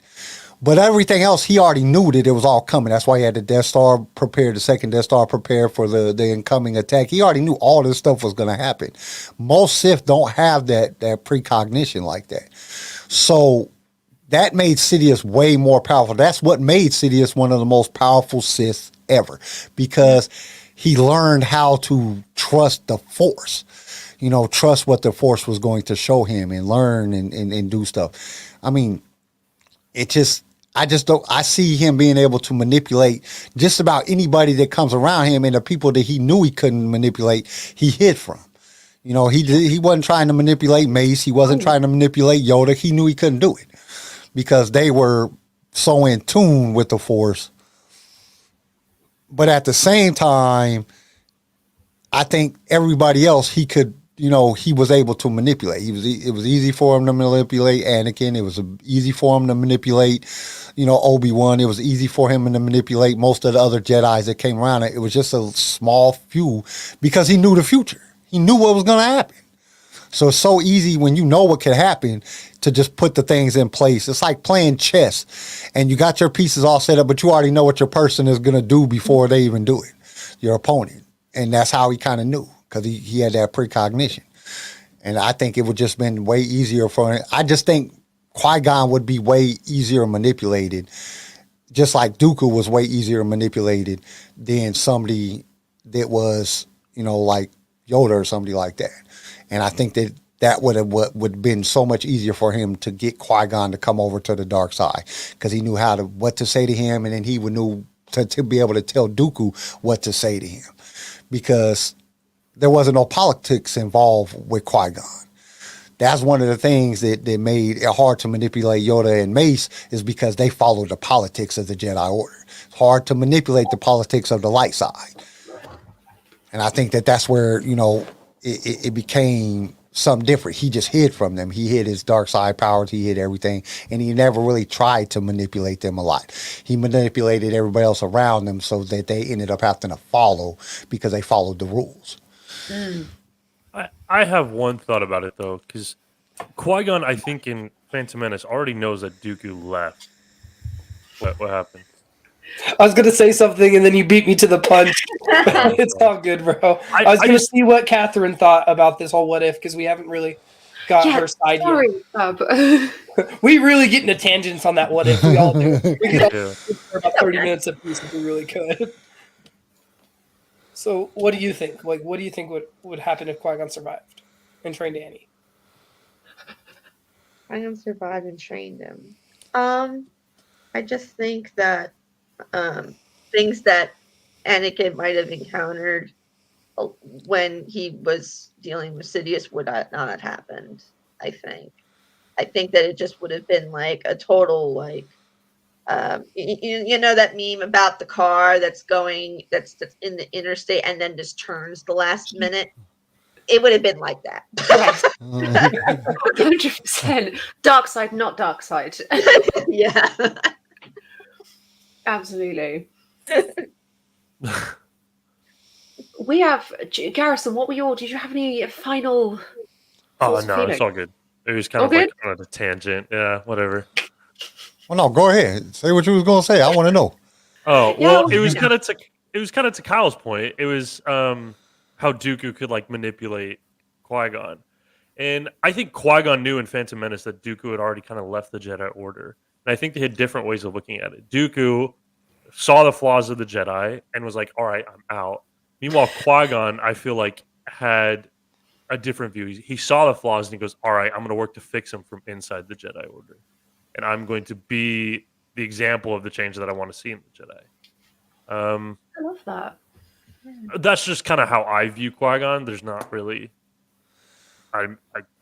But everything else, he already knew that it was all coming. That's why he had the Death Star prepared, the second Death Star prepared for the incoming attack. He already knew all this stuff was going to happen. Most Sith don't have that precognition like that. So that made Sidious way more powerful. That's what made Sidious one of the most powerful Sith ever, because he learned how to trust the Force. Trust what the Force was going to show him and learn and do stuff. I mean, I see him being able to manipulate just about anybody that comes around him, and the people that he knew he couldn't manipulate, he hid from. He wasn't trying to manipulate Mace. He wasn't trying to manipulate Yoda. He knew he couldn't do it because they were so in tune with the Force. But at the same time, I think everybody else he could, he was able to manipulate. It was easy for him to manipulate Anakin. It was easy for him to manipulate, Obi Wan. It was easy for him to manipulate most of the other Jedis that came around. It was just a small few because he knew the future. He knew what was going to happen. So it's so easy when you know what could happen to just put the things in place. It's like playing chess and you got your pieces all set up, but you already know what your person is going to do before they even do it, your opponent. And that's how he kind of knew, because he had that precognition. And I think it would just been way easier for him. I just think Qui-Gon would be way easier manipulated, just like Dooku was way easier manipulated than somebody that was, like Yoda or somebody like that. And I think that would have been so much easier for him to get Qui-Gon to come over to the dark side, because he knew what to say to him, and then he would know to be able to tell Dooku what to say to him, because there wasn't no politics involved with Qui-Gon. That's one of the things that made it hard to manipulate Yoda and Mace, is because they followed the politics of the Jedi Order. It's hard to manipulate the politics of the light side. And I think that's where, it became something different. He just hid from them. He hid his dark side powers. He hid everything. And he never really tried to manipulate them a lot. He manipulated everybody else around them so that they ended up having to follow, because they followed the rules. I have one thought about it, though, because Qui-Gon, I think, in Phantom Menace already knows that Dooku left. What happened? I was going to say something, and then you beat me to the punch. It's all good, bro. I was going to see what Catherine thought about this whole what if, because we haven't really got her side yet. We really get into tangents on that what if. We all do. We could all for about 30 minutes apiece if we really could. So what do you think? Like, what do you think would happen if Qui-Gon survived and trained Annie? Qui-Gon survived and trained him. I just think that things that Anakin might have encountered when he was dealing with Sidious would not have happened. I think that it just would have been like a total like you know that meme about the car that's in the interstate and then just turns the last minute. It would have been like that. 100%. Dark side, not dark side. Yeah. Absolutely. We have Garrison. Did you have any final? Oh no, it's all good. It was kind of like on a tangent. Yeah, whatever. Well, no, go ahead. Say what you was gonna say. I want to know. Oh well, it was kind of to Kyle's point. It was how Dooku could like manipulate Qui-Gon, and I think Qui-Gon knew in Phantom Menace that Dooku had already kind of left the Jedi Order, and I think they had different ways of looking at it. Dooku saw the flaws of the Jedi and was like, all right, I'm out. Meanwhile, Qui-Gon, I feel like, had a different view. He saw the flaws and he goes, all right, I'm going to work to fix them from inside the Jedi Order. And I'm going to be the example of the change that I want to see in the Jedi. I love that. That's just kind of how I view Qui-Gon. There's not really... I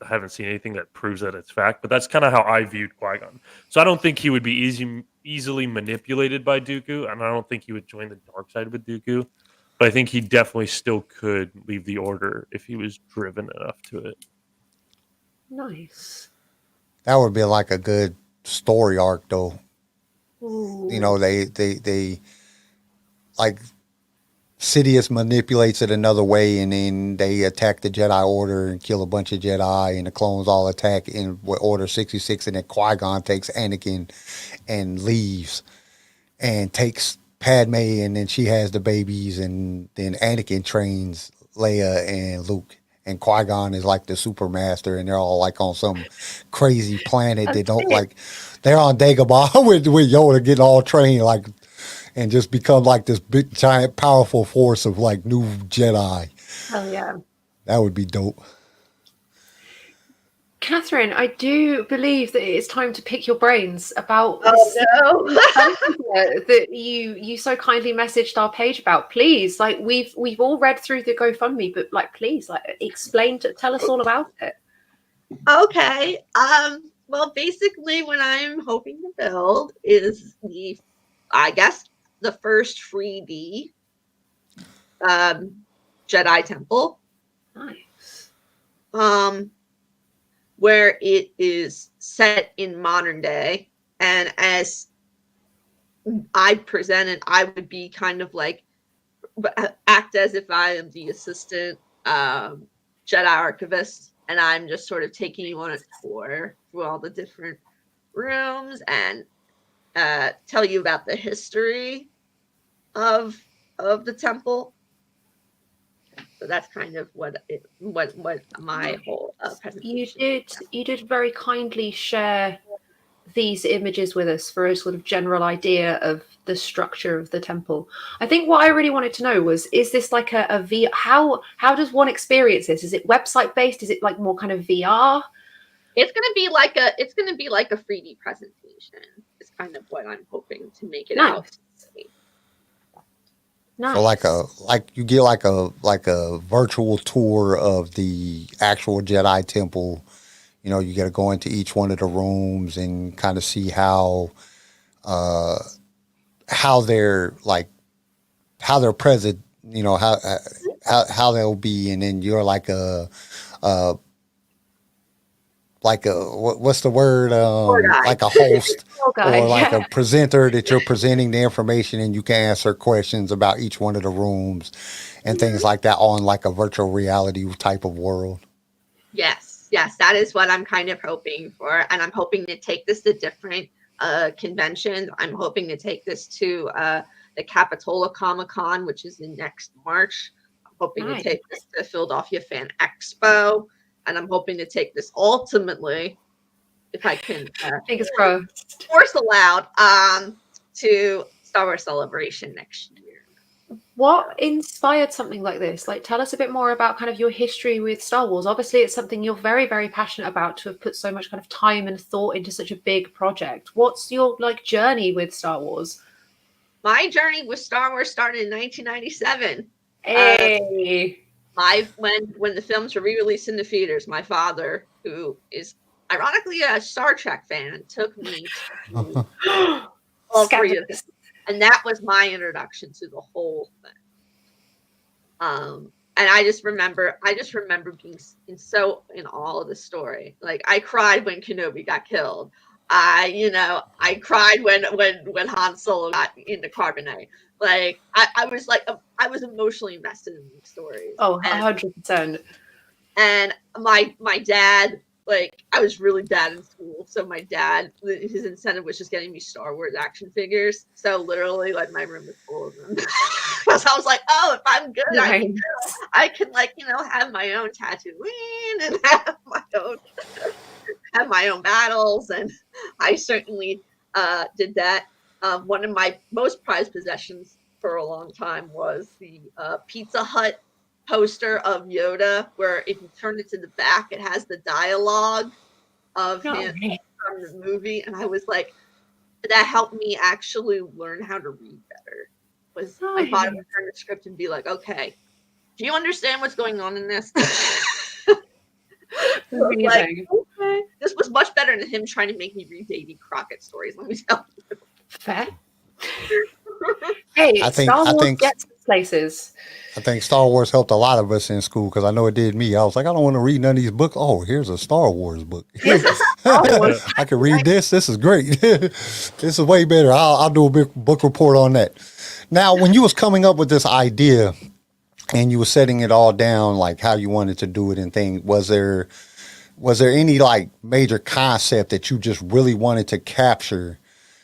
haven't seen anything that proves that it's fact, but that's kind of how I viewed Qui-Gon. So I don't think he would be easily manipulated by Dooku, and I don't think he would join the dark side with Dooku. But I think he definitely still could leave the Order if he was driven enough to it. Nice. That would be like a good story arc, though. Ooh. You know, they like Sidious manipulates it another way, and then they attack the Jedi Order and kill a bunch of Jedi, and the clones all attack in Order 66, and then Qui-Gon takes Anakin and leaves and takes Padme, and then she has the babies, and then Anakin trains Leia and Luke, and Qui-Gon is like the super master, and they're all like on some crazy planet. They don't like, they're on Dagobah with Yoda getting all trained like, and just become like this big giant powerful force of like new Jedi. Hell yeah. That would be dope. Catherine, I do believe that it is time to pick your brains about that you so kindly messaged our page about. Please, like we've all read through the GoFundMe, but like please, like tell us all about it. Okay. Well, basically, what I'm hoping to build is the first 3D Jedi temple. Nice. Where it is set in modern day, and as I presented, I would be kind of like act as if I am the assistant Jedi archivist, and I'm just sort of taking you on a tour through all the different rooms and tell you about the history of the temple. So that's kind of what my whole presentation. You did very kindly share these images with us for a sort of general idea of the structure of the temple. I think what I really wanted to know was, is this like a VR? How does one experience this? Is it website based? Is it like more kind of VR? It's gonna be like a 3D presentation. It's kind of what I'm hoping to make it out. Nice. So you get like a virtual tour of the actual Jedi temple. You know, you got to go into each one of the rooms and kind of see how they're present. You know, how they'll be, and then you're what's the word? Like a host or like a presenter that you're presenting the information, and you can answer questions about each one of the rooms and things like that on like a virtual reality type of world. Yes, that is what I'm kind of hoping for, and I'm hoping to take this to different conventions. I'm hoping to take this to the Capitola Comic-Con, which is in next March. I'm hoping to take this to Philadelphia Fan Expo. And I'm hoping to take this ultimately, if I can, fingers crossed, force allowed, to Star Wars Celebration next year. What inspired something like this? Like, tell us a bit more about kind of your history with Star Wars. Obviously, it's something you're very, very passionate about, to have put so much kind of time and thought into such a big project. What's your journey with Star Wars? My journey with Star Wars started in 1997. Hey. When the films were re-released in the theaters, my father, who is ironically a Star Trek fan, took me to all three of them, and that was my introduction to the whole thing. And I just remember being so in awe of the story. Like, I cried when Kenobi got killed. I cried when Han Solo got into carbonite. Like, I was emotionally invested in these stories. Oh, 100%. And my dad, like, I was really bad in school, so my dad, his incentive was just getting me Star Wars action figures. So literally, like, my room was full of them. Because I was like, oh, if I'm good, Nice. I can have my own Tatooine and have my own battles, and I certainly did that. one of my most prized possessions for a long time was the Pizza Hut poster of Yoda, where if you turn it to the back, it has the dialogue of him from the movie. And I was like, that helped me actually learn how to read better. I thought I would turn the script and be like, okay, do you understand what's going on in this? Like, okay. This was much better than him trying to make me read Davy Crockett stories. Let me tell you. Fair. Hey, Star Wars gets places. I think Star Wars helped a lot of us in school because I know it did me. I was like, I don't want to read none of these books. Oh, here's a Star Wars book. I can read this. This is great. This is way better. I'll do a big book report on that. Now, when you was coming up with this idea and you were setting it all down, like how you wanted to do it and things, was there any like major concept that you just really wanted to capture?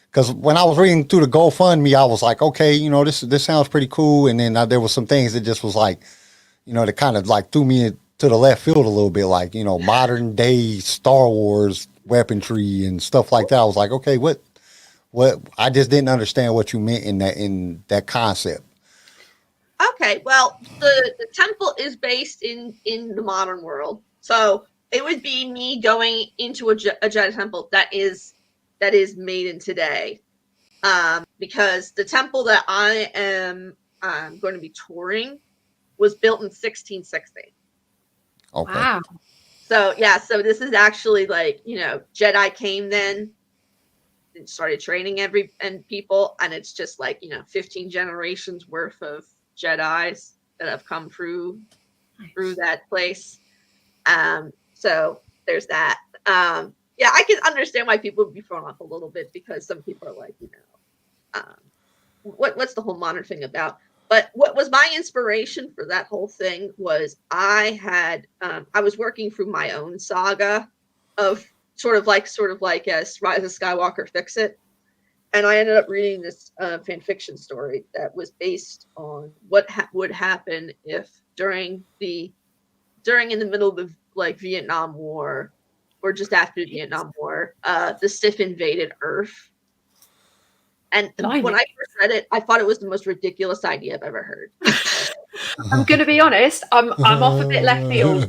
Because when I was reading through the GoFundMe, I was like, okay, this sounds pretty cool. And then there was some things that just was like, that kind of like threw me to the left field a little bit, like, modern day Star Wars weaponry and stuff like that. I was like, okay, what? I just didn't understand what you meant in that concept. Okay, well, the temple is based in the modern world, so it would be me going into a Jedi temple that is made in today, because the temple that I am going to be touring was built in 1660. Okay. Wow. So this is actually like, Jedi came then and started training people, and it's just like 15 generations worth of Jedis that have come through that place. So there's that. I can understand why people would be thrown off a little bit, because some people are like, what's the whole modern thing about? But what was my inspiration for that whole thing was I was working through my own saga of sort of like as Rise of Skywalker Fix It. And I ended up reading this fan fiction story that was based on what would happen if during in the middle of the Vietnam War, or just after the Vietnam War, the Sith invaded Earth. And when I first read it, I thought it was the most ridiculous idea I've ever heard. I'm going to be honest. I'm off a bit left field.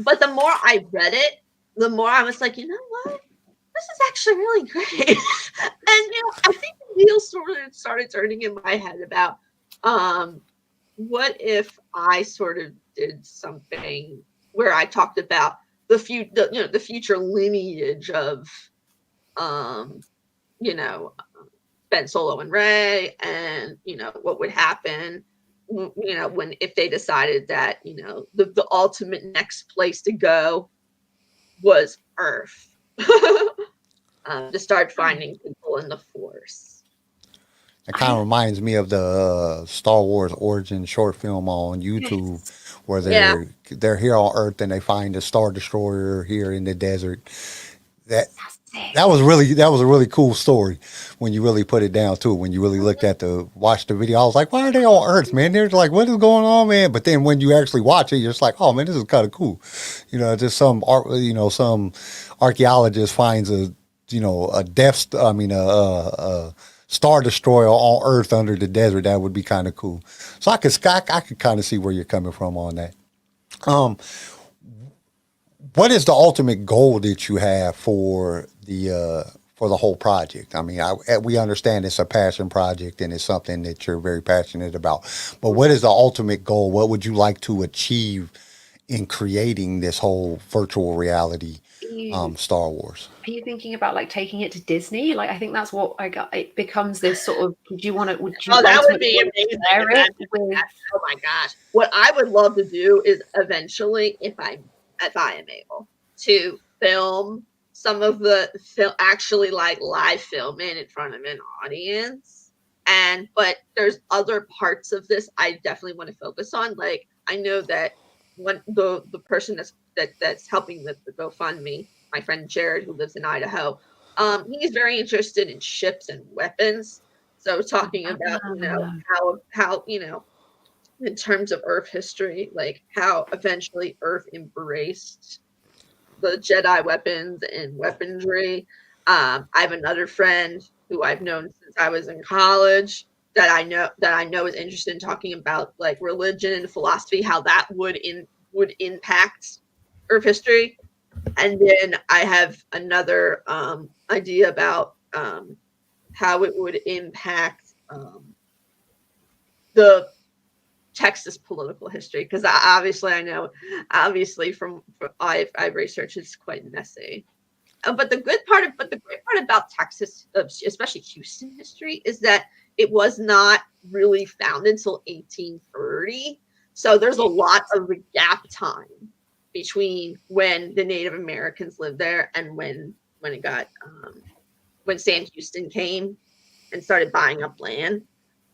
But the more I read it, the more I was like, you know what? This is actually really great. And I think the wheels sort of started turning in my head about what if I sort of did something where I talked about the future lineage of Ben Solo and Rey, and what would happen if they decided that the ultimate next place to go was Earth. To start finding people in the Force. It kind of reminds me of the Star Wars origin short film on YouTube, where they're here on Earth and they find a Star Destroyer here in the desert. That was a really cool story when you really put it down to it. When you really watched the video, I was like, why are they on Earth, man? They're like, what is going on, man? But then when you actually watch it, you're just like, oh man, this is kind of cool. Just some archaeologist finds a Star Destroyer on Earth under the desert. That would be kind of cool. So I could kind of see where you're coming from on that. What is the ultimate goal that you have for the whole project? I mean, we understand it's a passion project and it's something that you're very passionate about. But what is the ultimate goal? What would you like to achieve in creating this whole virtual reality Star Wars? Are you thinking about taking it to Disney? I think that's what I got. It becomes this sort of. Would you that would be amazing. Oh my gosh! What I would love to do is eventually, if I am able to film some of the actually live film in front of an audience, but there's other parts of this I definitely want to focus on. I know that when the person that's helping with the GoFundMe, my friend Jared, who lives in Idaho, he's very interested in ships and weapons. So talking about how in terms of Earth history, how eventually Earth embraced the Jedi weapons and weaponry. I have another friend who I've known since I was in college that I know is interested in talking about like religion and philosophy, how that would impact Earth history. And then I have another idea about how it would impact the Texas political history, because I know from I've researched it's quite messy. But the great part about Texas, especially Houston history, is that it was not really founded until 1830. So there's a lot of gap time between when the Native Americans lived there and when it got when Sam Houston came and started buying up land.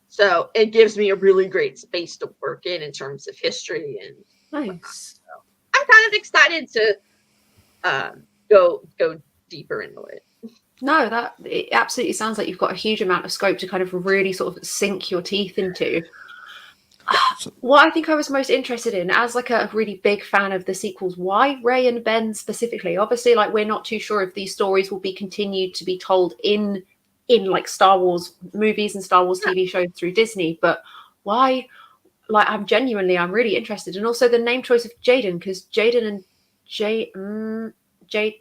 So it gives me a really great space to work in terms of history and nice. So I'm kind of excited to go deeper into it. No, that it absolutely sounds like you've got a huge amount of scope to kind of really sort of sink your teeth into. What I think I was most interested in, as like a really big fan of the sequels, why Rey and Ben specifically? Obviously, like we're not too sure if these stories will be continued to be told in like Star Wars movies and Star Wars TV shows through Disney, but why? Like I'm really interested, and also the name choice of Jaden, because Jaden and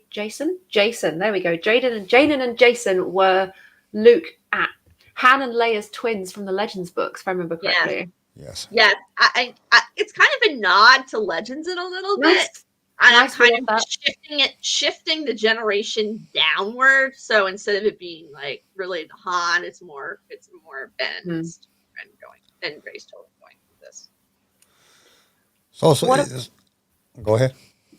Jason, there we go. Jaden and Jason were Luke, Han and Leia's twins from the Legends books, if I remember correctly. Yes. Yeah, I it's kind of a nod to Legends in a little bit. And I'm kind of shifting the generation downward. So instead of it being like related to Han, it's more Ben's and going, and Rey's totally going through this. So go ahead.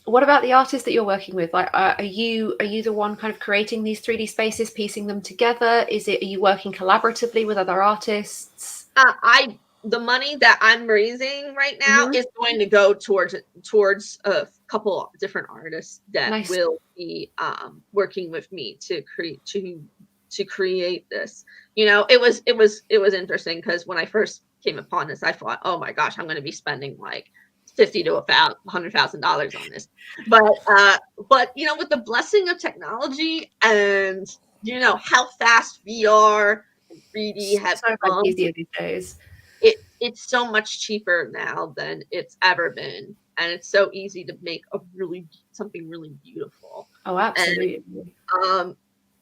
What about the artists that you're working with? Like, are you the one kind of creating these 3D spaces, piecing them together? Are you working collaboratively with other artists? The money that I'm raising right now is going to go towards a couple of different artists that will be working with me to create this. You know, it was interesting because when I first came upon this, I thought, oh my gosh, I'm going to be spending like $50,000 to $100,000 on this. But you know, with the blessing of technology and you know how fast VR and 3D have so easier these days. It's so much cheaper now than it's ever been, and it's so easy to make something really beautiful. Oh, absolutely. And,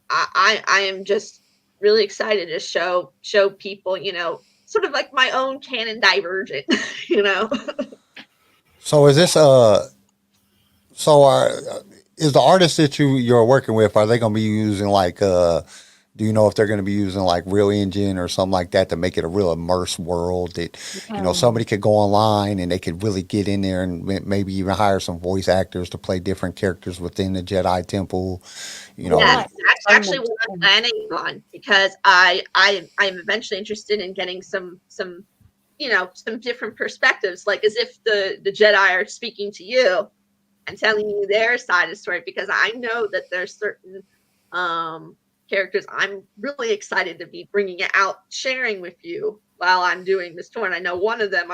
I am just really excited to show people, you know, sort of like my own canon divergent, you know. So is this is the artist that you're working with, are they going to be using like do you know if they're going to be using like Real Engine or something like that to make it a real immersed world that, you know, somebody could go online and they could really get in there and maybe even hire some voice actors to play different characters within the Jedi Temple, you know? Yeah, that's actually what I'm planning on, because I'm eventually interested in getting some you know, some different perspectives, like as if the Jedi are speaking to you and telling you their side of the story, because I know that there's certain characters I'm really excited to be bringing it out, sharing with you while I'm doing this tour. And I know one of them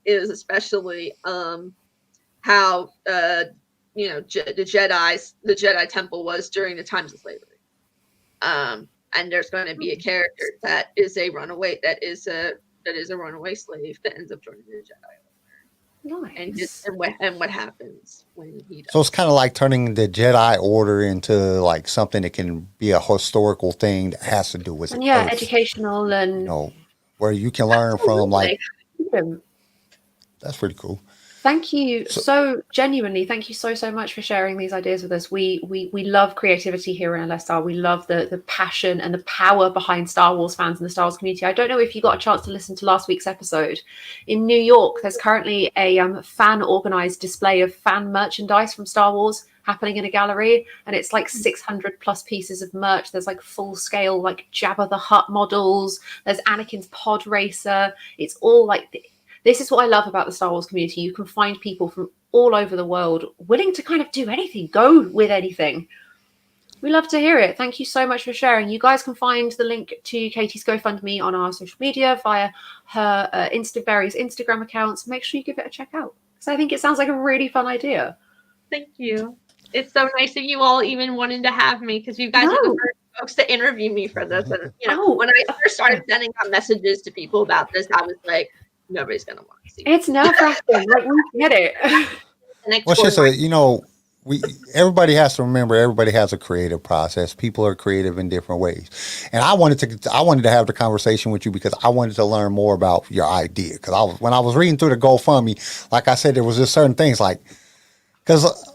is especially how you know the Jedi Temple was during the times of slavery. And there's going to be a character that is a runaway runaway slave that ends up joining the Jedi. Nice. And what happens when he does. So it's kind of like turning the Jedi Order into like something that can be a historical thing that has to do with it. Yeah, educational and you know, where you can learn from like. That's pretty cool. Thank you so genuinely. Thank you so much for sharing these ideas with us. We love creativity here in LSR. We love the passion and the power behind Star Wars fans and the Star Wars community. I don't know if you got a chance to listen to last week's episode. In New York, there's currently a fan organized display of fan merchandise from Star Wars happening in a gallery, and it's like 600 plus pieces of merch. There's like full scale like Jabba the Hutt models. There's Anakin's pod racer. It's all like this is what I love about the Star Wars community. You can find people from all over the world willing to kind of do anything, go with anything. We love to hear it. Thank you so much for sharing. You guys can find the link to Katie's GoFundMe on our social media via her various Instagram accounts. Make sure you give it a check out, because I think it sounds like a really fun idea. Thank you. It's so nice of you all even wanting to have me because you guys are the first folks to interview me for this. And when I first started sending out messages to people about this, I was like, nobody's gonna want to see. It's nerve-wracking. Like, we get it. Well, it's just everybody has to remember everybody has a creative process. People are creative in different ways. And I wanted to have the conversation with you because I wanted to learn more about your idea. Because when I was reading through the GoFundMe, like I said, there was just certain things like, because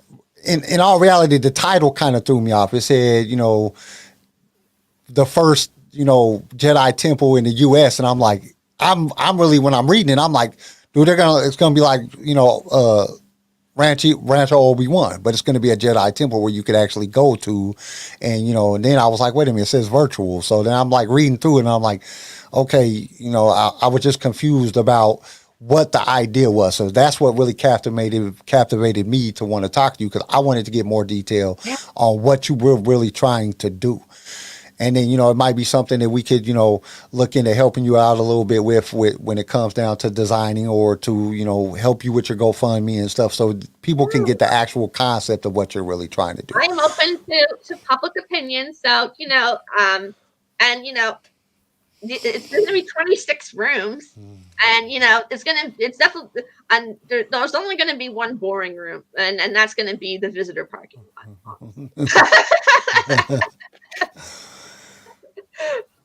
in all reality, the title kind of threw me off. It said, the first, Jedi temple in the US. And I'm like, I'm really, when I'm reading it, I'm like, dude, it's going to be like, Rancho Obi Wan, but it's going to be a Jedi temple where you could actually go to, and and then I was like, wait a minute, it says virtual. So then I'm like reading through it, and I'm like, okay, I was just confused about what the idea was. So that's what really captivated me to want to talk to you, because I wanted to get more detail on what you were really trying to do. And then, it might be something that we could, look into helping you out a little bit with when it comes down to designing, or to, help you with your GoFundMe and stuff, so people can get the actual concept of what you're really trying to do. I'm open to public opinion. So, and, it's going to be 26 rooms, and, it's definitely, and there's only going to be one boring room, and that's going to be the visitor parking lot.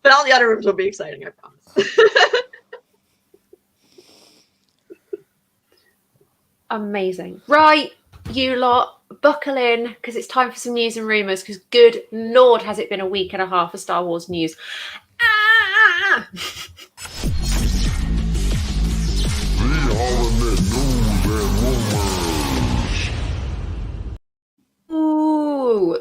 But all the other rooms will be exciting, I promise. Amazing. Right, you lot, buckle in, because it's time for some news and rumours, because good Lord, has it been a week and a half of Star Wars news. Ah! Ooh,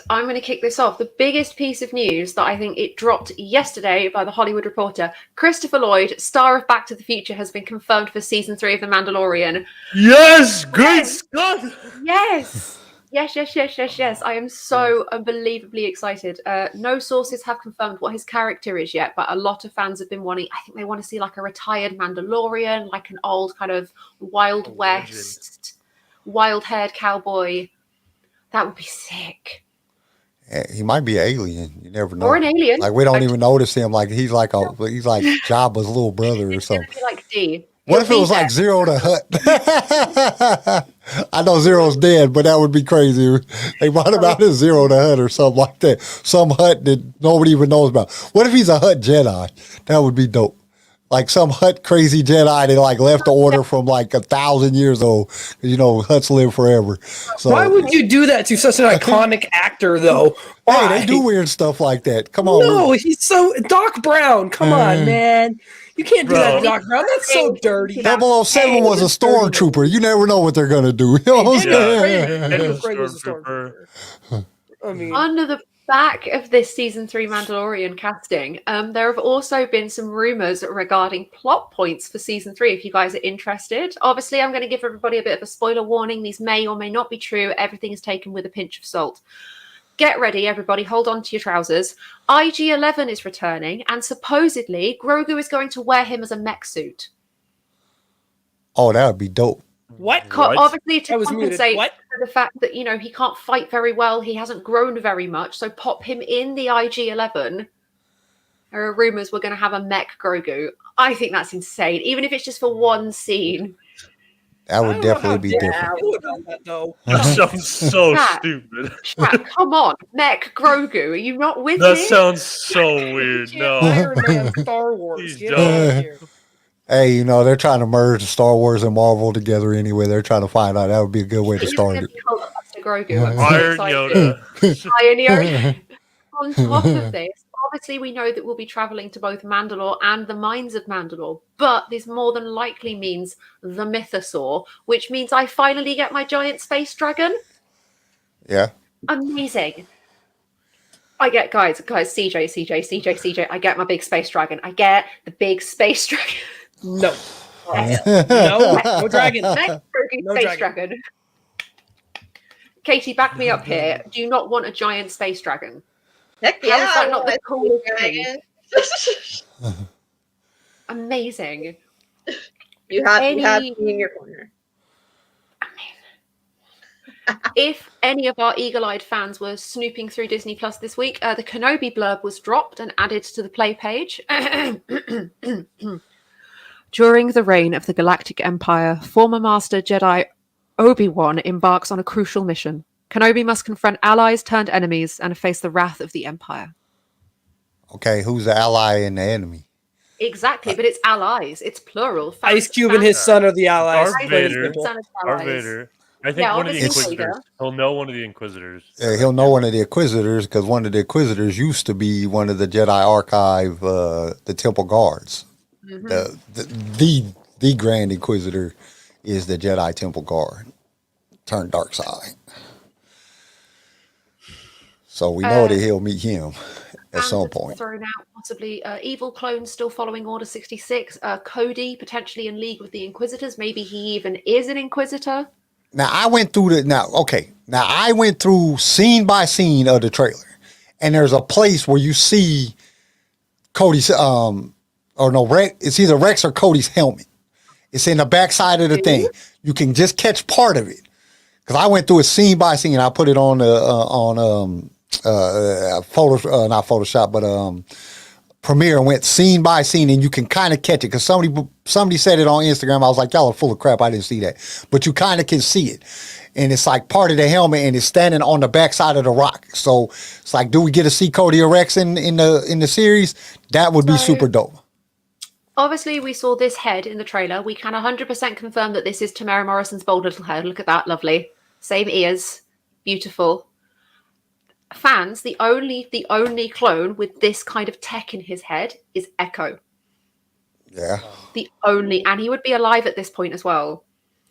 I'm going to kick this off. The biggest piece of news that I think it dropped yesterday by The Hollywood Reporter, Christopher Lloyd, star of Back to the Future, has been confirmed for season 3 of The Mandalorian. Yes! Great Scott! Yes! Yes. I am so unbelievably excited. No sources have confirmed what his character is yet, but a lot of fans have been wanting, I think they want to see like a retired Mandalorian, like an old kind of Wild West, wild-haired cowboy. That would be sick. He might be an alien. You never know. Or an alien. Like, we don't even notice him. Like, he's like Jabba's little brother or something. Be like D. What if it was like Zero the Hutt? I know Zero's dead, but that would be crazy. They brought him out as Zero the Hutt or something like that. Some Hutt that nobody even knows about. What if he's a Hutt Jedi? That would be dope. Like some Hutt crazy Jedi that like left the order from like 1,000 years old. Hutts live forever. So why would you do that to such an iconic actor, though? Why? Hey, they do weird stuff like that. Come on. No, he's so Doc Brown. Come on, man. You can't do that to Doc Brown. That's so dirty. 007 was a stormtrooper. You never know what they're gonna do. You know what I'm saying? I mean, under the back of this season 3 Mandalorian casting, there have also been some rumors regarding plot points for season 3, if you guys are interested. Obviously, I'm going to give everybody a bit of a spoiler warning. These may or may not be true. Everything is taken with a pinch of salt. Get ready, everybody. Hold on to your trousers. IG-11 is returning, and supposedly Grogu is going to wear him as a mech suit. Oh, that would be dope. What? Obviously, to compensate for the fact that, he can't fight very well. He hasn't grown very much. So pop him in the IG-11. There are rumors we're going to have a mech Grogu. I think that's insane. Even if it's just for one scene. That would definitely be different. That sounds so stupid. Chat, come on, mech Grogu. Are you not with me? That sounds so weird. No. Iron Man Star Wars. Hey, they're trying to merge Star Wars and Marvel together anyway. They're trying to find out. That would be a good way to start it. Grogu. Iron Yoda. Pioneer. On top of this, obviously we know that we'll be traveling to both Mandalore and the mines of Mandalore, but this more than likely means the Mythosaur, which means I finally get my giant space dragon. Yeah. Amazing. I get, guys, CJ. I get my big space dragon. I get the big space dragon. No. No dragon. No space dragon. Katie, back me up here. Do you not want a giant space dragon? Heck yeah. How is that not the coolest thing? Amazing. You have me in your corner. If any of our eagle-eyed fans were snooping through Disney Plus this week, the Kenobi blurb was dropped and added to the play page. During the reign of the Galactic Empire, former Master Jedi Obi Wan embarks on a crucial mission. Kenobi must confront allies turned enemies and face the wrath of the Empire. Okay, who's the ally and the enemy? Exactly, but it's allies. It's plural. Ice Cube and his son are the allies. Darth Vader. I think one of the Inquisitors. He'll know one of the Inquisitors. Yeah, he'll know one of the Inquisitors because one of the Inquisitors used to be one of the Jedi Archive, the Temple Guards. Mm-hmm. The Grand Inquisitor is the Jedi Temple Guard turned dark side. So we know that he'll meet him at some point. Thrown out possibly evil clones still following Order 66. Cody potentially in league with the Inquisitors. Maybe he even is an Inquisitor. Now I went through scene by scene of the trailer, and there's a place where you see Cody's it's either Rex or Cody's helmet. It's in the backside of the thing. You can just catch part of it because I went through it scene by scene. I put it on Premiere and went scene by scene, and you can kind of catch it because somebody said it on Instagram. I was like, y'all are full of crap. I didn't see that, but you kind of can see it, and it's like part of the helmet, and it's standing on the backside of the rock. So it's like, do we get to see Cody or Rex in the series? That would be super dope. Obviously, we saw this head in the trailer. We can 100% confirm that this is Tamara Morrison's bold little head. Look at that, lovely. Same ears, beautiful. Fans, the only clone with this kind of tech in his head is Echo. Yeah. And he would be alive at this point as well.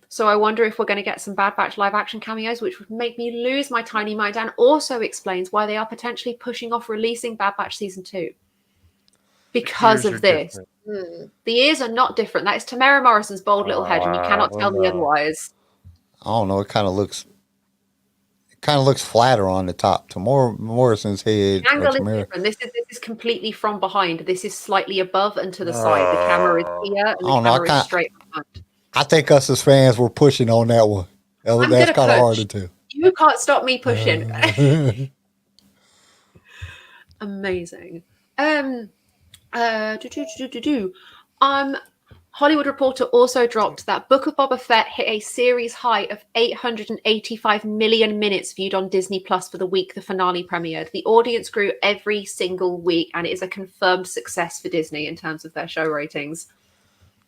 So I wonder if we're going to get some Bad Batch live action cameos, which would make me lose my tiny mind, and also explains why they are potentially pushing off releasing Bad Batch Season 2. Because of this. The ears are not different. That is Tamara Morrison's bold little head, and you cannot tell me otherwise. I don't know. It kind of looks flatter on the top. Tamara Morrison's head. The angle is different. This is completely from behind. This is slightly above and to the side. The camera is here, and the camera is straight behind. I think us as fans were pushing on that one. That's kind of hard to tell. You can't stop me pushing. Amazing. Hollywood Reporter also dropped that Book of Boba Fett hit a series high of 885 million minutes viewed on Disney Plus for the week the finale premiered. The audience grew every single week, and it is a confirmed success for Disney in terms of their show ratings.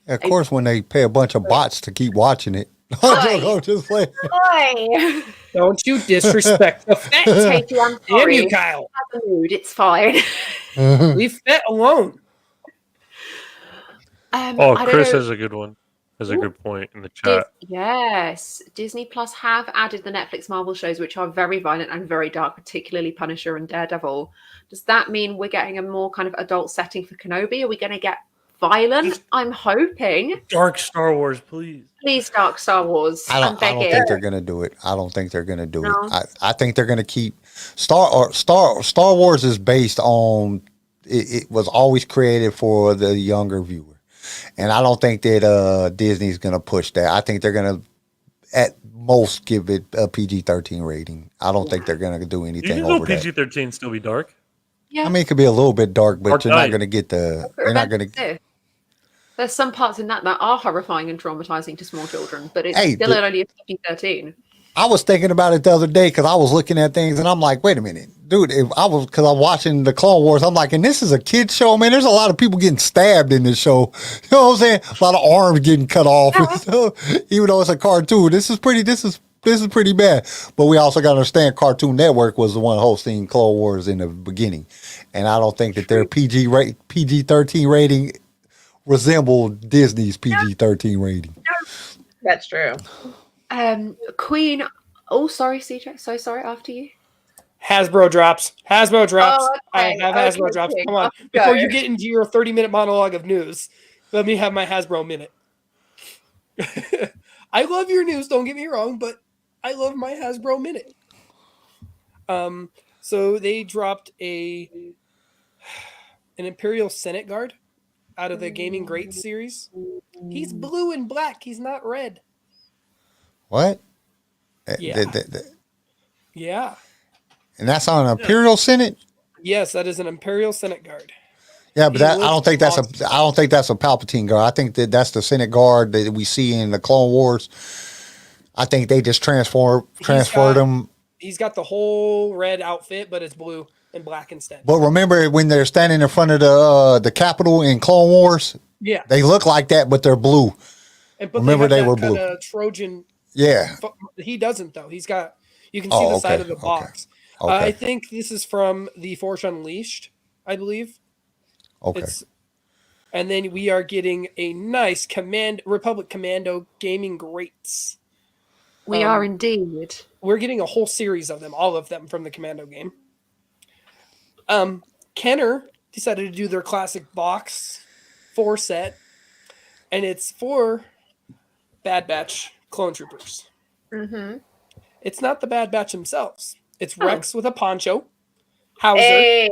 Yeah, of course, when they pay a bunch of bots to keep watching it. Just play. Don't you disrespect the Fett. I'm sorry. Damn you, Kyle. Have a mood. It's fine. Leave Fett alone. Chris has a good one. Has a good point in the chat. Yes. Disney Plus have added the Netflix Marvel shows, which are very violent and very dark, particularly Punisher and Daredevil. Does that mean we're getting a more kind of adult setting for Kenobi? Are we going to get violent? I'm hoping. Dark Star Wars, please. Please, Dark Star Wars. I don't think they're going to do it. I don't think they're going to do it. I think they're going to keep... Star Wars is based on... It was always created for the younger viewer. And I don't think that Disney's going to push that. I think they're going to, at most, give it a PG-13 rating. I don't think they're going to do anything over that. PG-13 still be dark? Yeah. I mean, it could be a little bit dark, but you're not going to get the... You're not going to... There's some parts in that are horrifying and traumatizing to small children, but it's still only a PG-13. I was thinking about it the other day because I was looking at things and I'm like, wait a minute, dude. Because I'm watching the Clone Wars, I'm like, and this is a kid's show, man. There's a lot of people getting stabbed in this show. You know what I'm saying? A lot of arms getting cut off. Even though it's a cartoon, this is pretty bad. But we also got to understand, Cartoon Network was the one hosting Clone Wars in the beginning, and I don't think that their PG-13 rating resembled Disney's PG-13 rating. That's true. Queen. Oh, sorry, CJ. So sorry. After you. Hasbro drops. Oh, okay. I have Hasbro drops. Okay. Come on. Before you get into your 30-minute monologue of news, let me have my Hasbro minute. I love your news, don't get me wrong, but I love my Hasbro minute. So they dropped an Imperial Senate Guard out of the Gaming Greats series. He's blue and black. He's not red. What? Yeah. Yeah. And that's on an Imperial Senate? Yes, that is an Imperial Senate guard. Yeah, but I don't think that's a Palpatine guard. I think that's the Senate guard that we see in the Clone Wars. I think they just transferred him. He's got the whole red outfit, but it's blue and black instead. But remember when they're standing in front of the Capitol in Clone Wars? Yeah. They look like that, but they're blue. Remember they were blue. Trojan. Yeah. He doesn't though. He's got. You can see the side of the box. Okay. I think this is from The Force Unleashed, I believe. Okay. And then we are getting a nice Republic Commando gaming greats. We are indeed. We're getting a whole series of them, all of them from the Commando game. Kenner decided to do their classic box 4 set, and it's 4 Bad Batch clone troopers. Mm-hmm. It's not the Bad Batch themselves. It's Rex with a poncho, Hauser,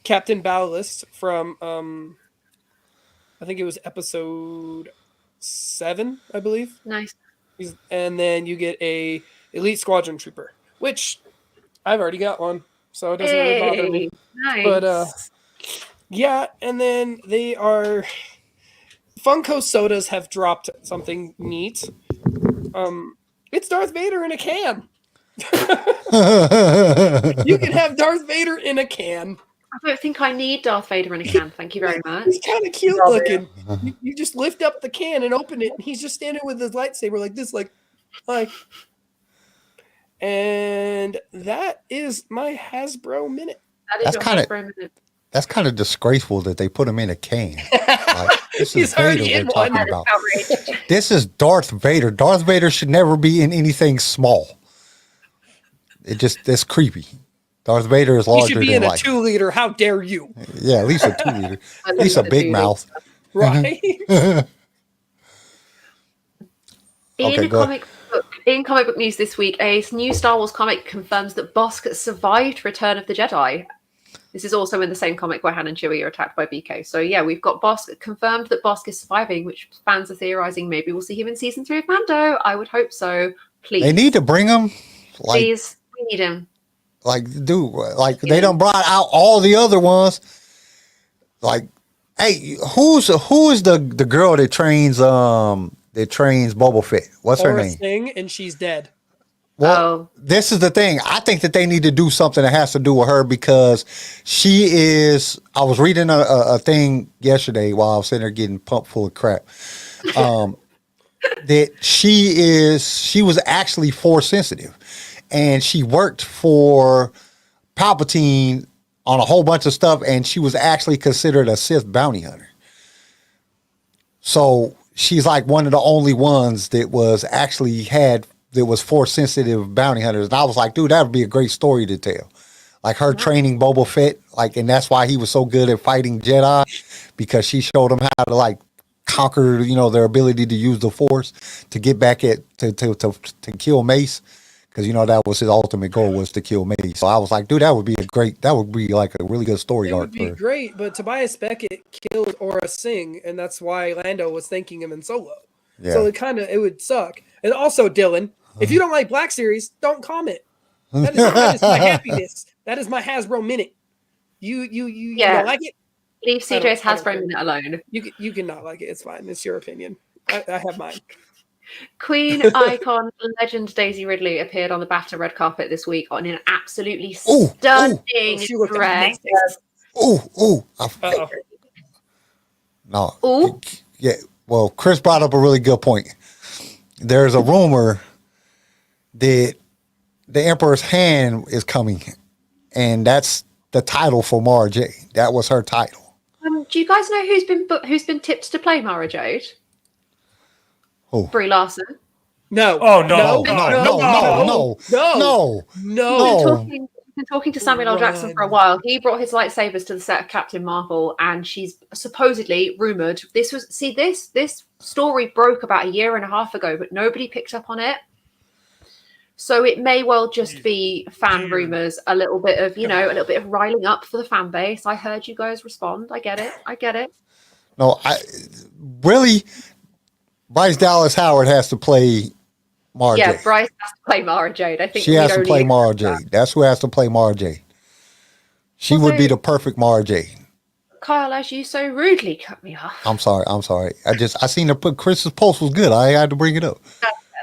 Captain Ballast from, I think it was episode 7, I believe. Nice. And then you get a Elite Squadron Trooper, which I've already got one, so it doesn't really bother me. Nice. But yeah, and then they are Funko sodas have dropped something neat. It's Darth Vader in a can. You can have Darth Vader in a can. I don't think I need Darth Vader in a can. Thank you very much. He's kind of cute looking. You just lift up the can and open it, and he's just standing with his lightsaber like this, like. And that is my Hasbro minute. That's kind of disgraceful that they put him in a can. Like, this is Vader we're talking about. This is Darth Vader. Darth Vader should never be in anything small. That's creepy. Darth Vader is larger than life. He should be in a 2-liter. How dare you? Yeah, at least a 2-liter. At least a big mouth. Right. In comic book news this week, a new Star Wars comic confirms that Bosk survived Return of the Jedi. This is also in the same comic where Han and Chewie are attacked by BK. So yeah, we've got Bosk confirmed that Bosk is surviving, which fans are theorizing maybe we'll see him in season 3 of Mando. I would hope so. Please. They need to bring him. Please, we need him. Like, dude, they done brought out all the other ones. Like, hey, who is the girl that trains Boba Fett? What's her name? Thing, and she's dead. Well, this is the thing. I think that they need to do something that has to do with her because she is. I was reading a thing yesterday while I was sitting there getting pumped full of crap. That she was actually Force sensitive, and she worked for Palpatine on a whole bunch of stuff, and she was actually considered a Sith bounty hunter. So she's like one of the only ones that was Force sensitive bounty hunters. And I was like, dude, that would be a great story to tell. Like her training Boba Fett, and that's why he was so good at fighting Jedi, because she showed him how to conquer, their ability to use the Force to get back to kill Mace. Because that was his ultimate goal, was to kill Mace. So I was like, dude, that would be like a really good story arc. It would be great, but Tobias Beckett killed Aura Singh, and that's why Lando was thanking him in Solo. Yeah. So it would suck. And also, Dylan, if you don't like Black Series, don't comment. That is my happiness. That is my Hasbro minute. You don't like it? Leave CJ's Hasbro minute alone. You cannot like it. It's fine. It's your opinion. I have mine. Queen icon legend Daisy Ridley appeared on the BAFTA red carpet this week on an absolutely stunning dress. No. Ooh. Yeah. Well, Chris brought up a really good point. There's a rumor that the Emperor's Hand is coming, and that's the title for Mara Jade. That was her title. Do you guys know who's been tipped to play Mara Jade? Who? Brie Larson. No. Oh no! No. We've been talking to Samuel L. Jackson for a while. He brought his lightsabers to the set of Captain Marvel, and she's supposedly rumored. This story broke about 1.5 years ago, but nobody picked up on it. So it may well just be fan rumors, a little bit of riling up for the fan base. I heard you guys respond. I get it. No, Bryce Dallas Howard has to play Mara Yeah, Jade. Bryce has to play Mara Jade. I think She has to play Mara Jade. That's who has to play Mara Jade. She would be the perfect Mara Jade. Kyle, as you so rudely cut me off. I'm sorry. I seen her put Chris's post was good. I had to bring it up.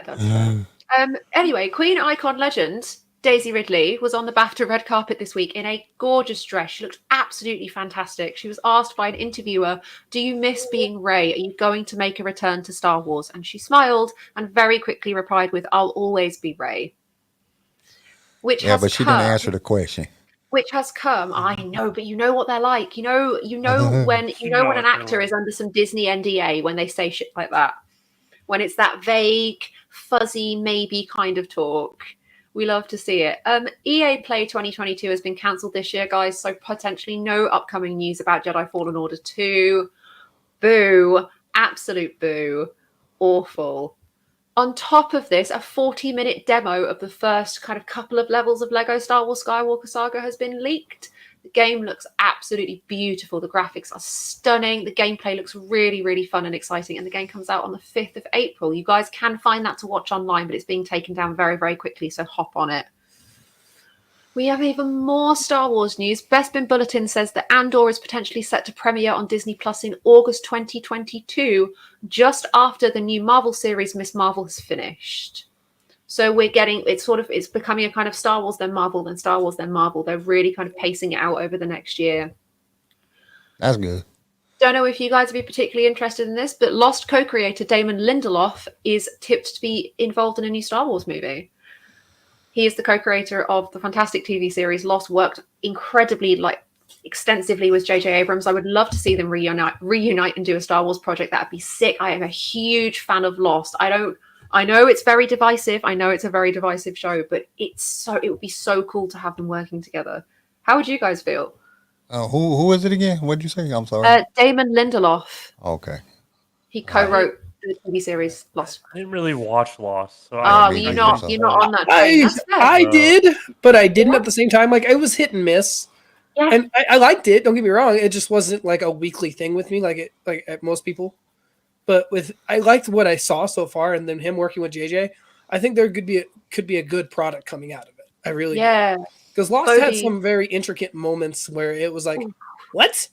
That's fair. Anyway, Queen Icon Legend Daisy Ridley was on the BAFTA red carpet this week in a gorgeous dress. She looked absolutely fantastic. She was asked by an interviewer, "Do you miss being Rey? Are you going to make a return to Star Wars?" And she smiled and very quickly replied with, "I'll always be Rey." But she didn't answer the question. Which has come, I know, but you know what they're like. You know when an actor is under some Disney NDA when they say shit like that. When it's that vague, fuzzy, maybe kind of talk. We love to see it. EA Play 2022 has been cancelled this year, guys, so potentially no upcoming news about Jedi Fallen Order 2. Boo. Absolute boo. Awful. On top of this, a 40-minute demo of the first kind of couple of levels of Lego Star Wars Skywalker Saga has been leaked. The game looks absolutely beautiful. The graphics are stunning. The gameplay looks really, really fun and exciting. And the game comes out on the 5th of April. You guys can find that to watch online, but it's being taken down very, very quickly, so hop on it. We have even more Star Wars news. Bespin Bulletin says that Andor is potentially set to premiere on Disney Plus in August 2022, just after the new Marvel series Miss Marvel has finished. So it's becoming a kind of Star Wars, then Marvel, then Star Wars, then Marvel. They're really kind of pacing it out over the next year. That's good. Don't know if you guys would be particularly interested in this, but Lost co-creator Damon Lindelof is tipped to be involved in a new Star Wars movie. He is the co-creator of the fantastic TV series Lost, worked incredibly, extensively with J.J. Abrams. I would love to see them reunite and do a Star Wars project. That'd be sick. I am a huge fan of Lost. I know it's very divisive. I know it's a very divisive show, but it would be so cool to have them working together. How would you guys feel? Who is it again? What did you say? I'm sorry. Damon Lindelof. Okay. He co-wrote the TV series Lost. I didn't really watch Lost. So you're not on that train. I did, but I didn't at the same time. It was hit and miss. Yeah. And I liked it. Don't get me wrong. It just wasn't like a weekly thing with me, like at most people. But I liked what I saw so far, and then him working with JJ. I think there could be a good product coming out of it. I really do. Because Lost had some very intricate moments where it was like, what?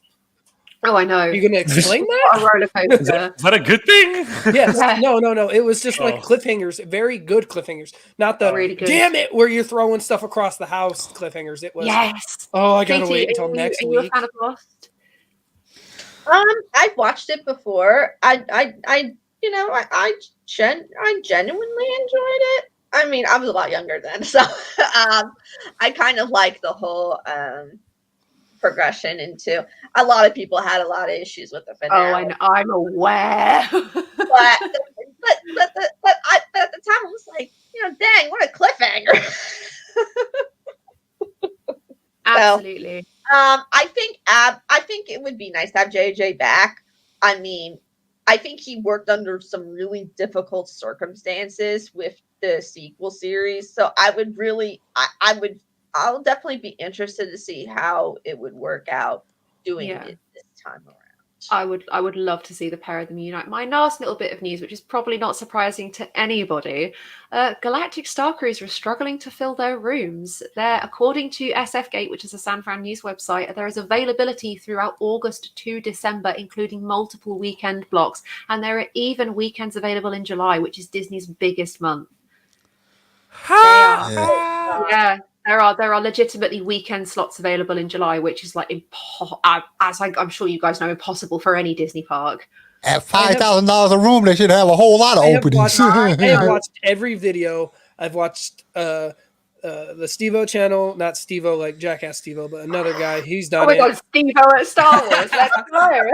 Oh, I know. You're gonna explain that? A roller coaster. Is that a good thing? Yes. No. It was just like cliffhangers, very good cliffhangers. Not the really damn it where you're throwing stuff across the house cliffhangers. It was yes. Oh, I gotta wait until next week. Are you a fan of Lost? I've watched it before. I genuinely enjoyed it. I mean, I was a lot younger then, so I kind of like the whole progression into. A lot of people had a lot of issues with the finale. Oh, I know. I'm aware. but at the time, I was like, dang, what a cliffhanger. Absolutely. I think it would be nice to have JJ back. I mean, I think he worked under some really difficult circumstances with the sequel series. So I'll definitely be interested to see how it would work out doing it this time around. I would love to see the pair of them unite. My last little bit of news, which is probably not surprising to anybody, Galactic Star Cruiser is struggling to fill their rooms. According to SFGate, which is a San Fran news website, there is availability throughout August to December, including multiple weekend blocks, and there are even weekends available in July, which is Disney's biggest month. There are legitimately weekend slots available in July, which is I'm sure you guys know, impossible for any Disney park. At $5,000 a room, they should have a whole lot of openings. I have watched every video. I've watched the Steve-O channel, not Steve-O like Jackass Steve-O, but another guy. He's done it. Oh my God, Steve-O at Star Wars. Let's go.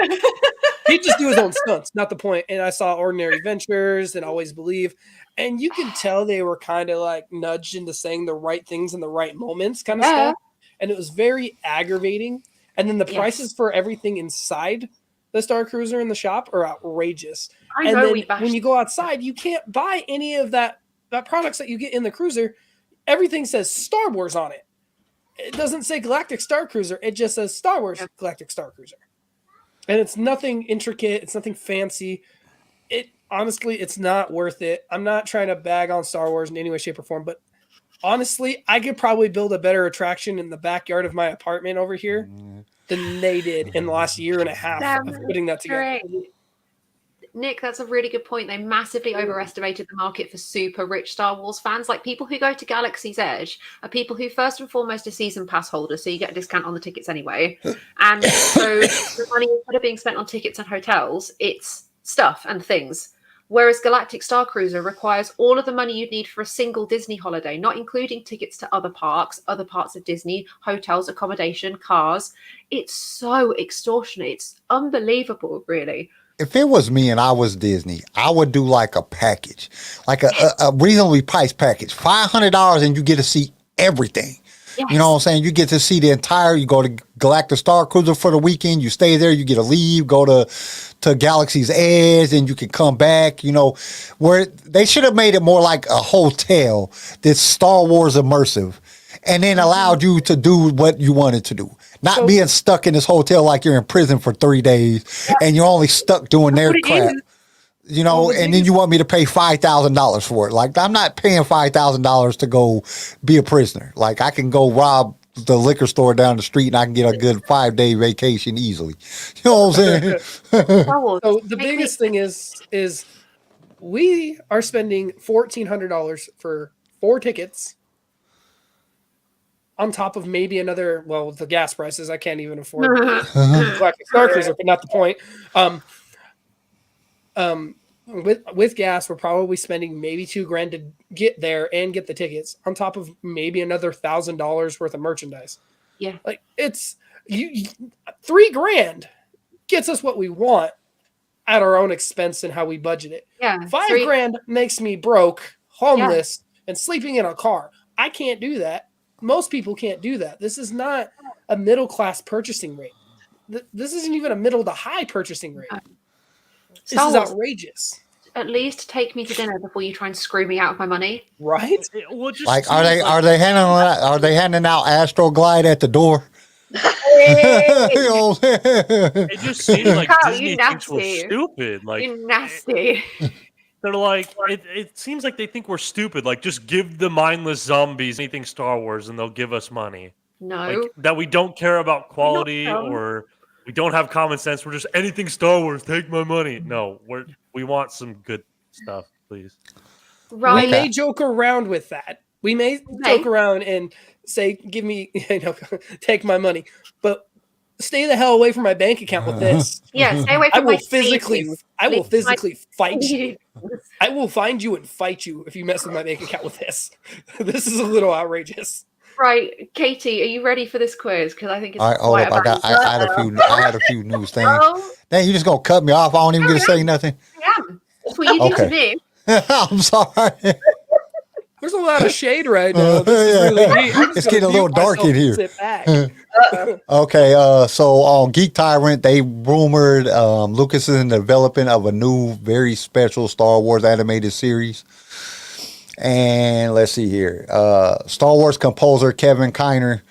He just do his own stunts, not the point. And I saw Ordinary Ventures and Always Believe. And you can tell they were kind of like nudged into saying the right things in the right moments kind of stuff. And it was very aggravating. And then the prices for everything inside the Star Cruiser in the shop are outrageous. When you go outside, you can't buy any of that products that you get in the cruiser. Everything says Star Wars on it. It doesn't say Galactic Star Cruiser. It just says Star Wars Galactic Star Cruiser. And it's nothing intricate. It's nothing fancy. honestly, it's not worth it. I'm not trying to bag on Star Wars in any way, shape, or form, but honestly, I could probably build a better attraction in the backyard of my apartment over here than they did in the last year and a half of putting that together. Nick, that's a really good point. They massively overestimated the market for super rich Star Wars fans. Like, people who go to Galaxy's Edge are people who first and foremost are season pass holders, so you get a discount on the tickets anyway. And so the money, instead of being spent on tickets and hotels, it's stuff and things. Whereas Galactic Star Cruiser requires all of the money you'd need for a single Disney holiday, not including tickets to other parks, other parts of Disney, hotels, accommodation, cars. It's so extortionate. It's unbelievable, really. If it was me and I was Disney, I would do like a package, like a reasonably priced package, $500, and you get to see everything. Yes. You know what I'm saying? You get to see the entire, you go to Galactic Star Cruiser for the weekend, you stay there, you get to leave, go to Galaxy's Edge, and you can come back, you know, where they should have made it more like a hotel that's Star Wars immersive, and then allowed you to do what you wanted to do. Not being stuck in this hotel like you're in prison for 3 days and you're only stuck doing their crap. You know, and then you want me to pay $5,000 for it. Like, I'm not paying $5,000 to go be a prisoner. Like, I can go rob the liquor store down the street and I can get a good 5-day vacation easily. You know what I'm saying? So the biggest thing is we are spending $1,400 for 4 tickets on top of maybe another, well, with the gas prices, I can't even afford Galactic Star Cruiser, but not the point. With gas, we're probably spending maybe $2,000 to get there and get the tickets, on top of maybe another $1,000 worth of merchandise. Yeah, like it's $3,000 gets us what we want at our own expense and how we budget it. Yeah, $5,000 makes me broke, homeless, and sleeping in a car. I can't do that. Most people can't do that. This is not a middle class purchasing rate. This isn't even a middle to high purchasing rate. This is outrageous. At least take me to dinner before you try and screw me out of my money. Right? Like, are they handing out Astroglide at the door? You know, it just seems like Disney thinks we're stupid. Like, you're nasty. They're like, it seems like they think we're stupid. Like, just give the mindless zombies anything Star Wars and they'll give us money. No. Like, that we don't care about quality or we don't have common sense. We're just anything Star Wars, take my money. No, we want some good stuff, please. Right. We may joke around with that. We may joke around and say, give me, take my money. But stay the hell away from my bank account with this. Yeah, stay away from my I will physically fight you. I will find you and fight you if you mess with my bank account with this. This is a little outrageous. Right, Katie, are you ready for this quiz? Because I think it's I had a few news things. Dang, you just gonna cut me off? I don't even get to say nothing. Yeah, that's what you do to me. I'm sorry. There's a lot of shade right now. It's getting a little dark in here. Sit back. Okay, so on Geek Tyrant, they rumored Lucas is in the development of a new, very special Star Wars animated series. And let's see here. Star Wars composer Kevin Kiner,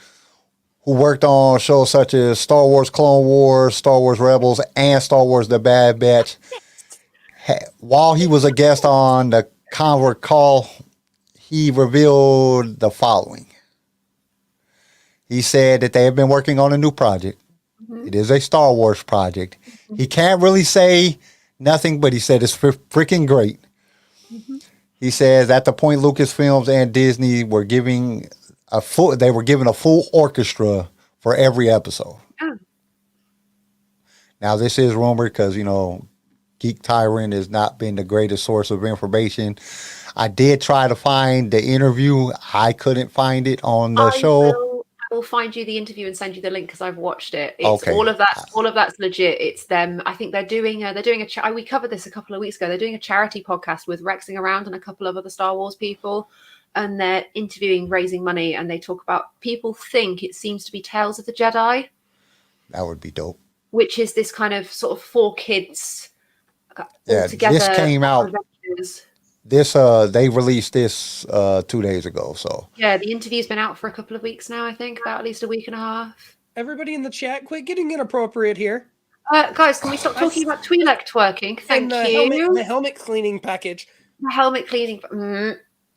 who worked on shows such as Star Wars Clone Wars, Star Wars Rebels, and Star Wars The Bad Batch, while he was a guest on the Convert Call, he revealed the following. He said that they have been working on a new project. Mm-hmm. It is a Star Wars project. Mm-hmm. He can't really say nothing, but he said it's freaking great. Mm-hmm. He says at the point Lucasfilms and Disney were given a full orchestra for every episode. Oh. Now this is rumored because, Geek Tyrant has not been the greatest source of information. I did try to find the interview. I couldn't find it on the show. I will find you the interview and send you the link because I've watched it. It's okay. All of that's legit. It's them. I think they're doing we covered this a couple of weeks ago. They're doing a charity podcast with Rexing Around and a couple of other Star Wars people, and they're interviewing, raising money, and they talk about, people think it seems to be Tales of the Jedi. That would be dope. Which is this kind of sort of 4 kids all together. This came out. They released this 2 days ago. So yeah, the interview's been out for a couple of weeks now. I think about at least a week and a half. Everybody in the chat, quit getting inappropriate here. Guys, can we stop talking about Twi'lek twerking? Thank you. The helmet cleaning package. The helmet cleaning.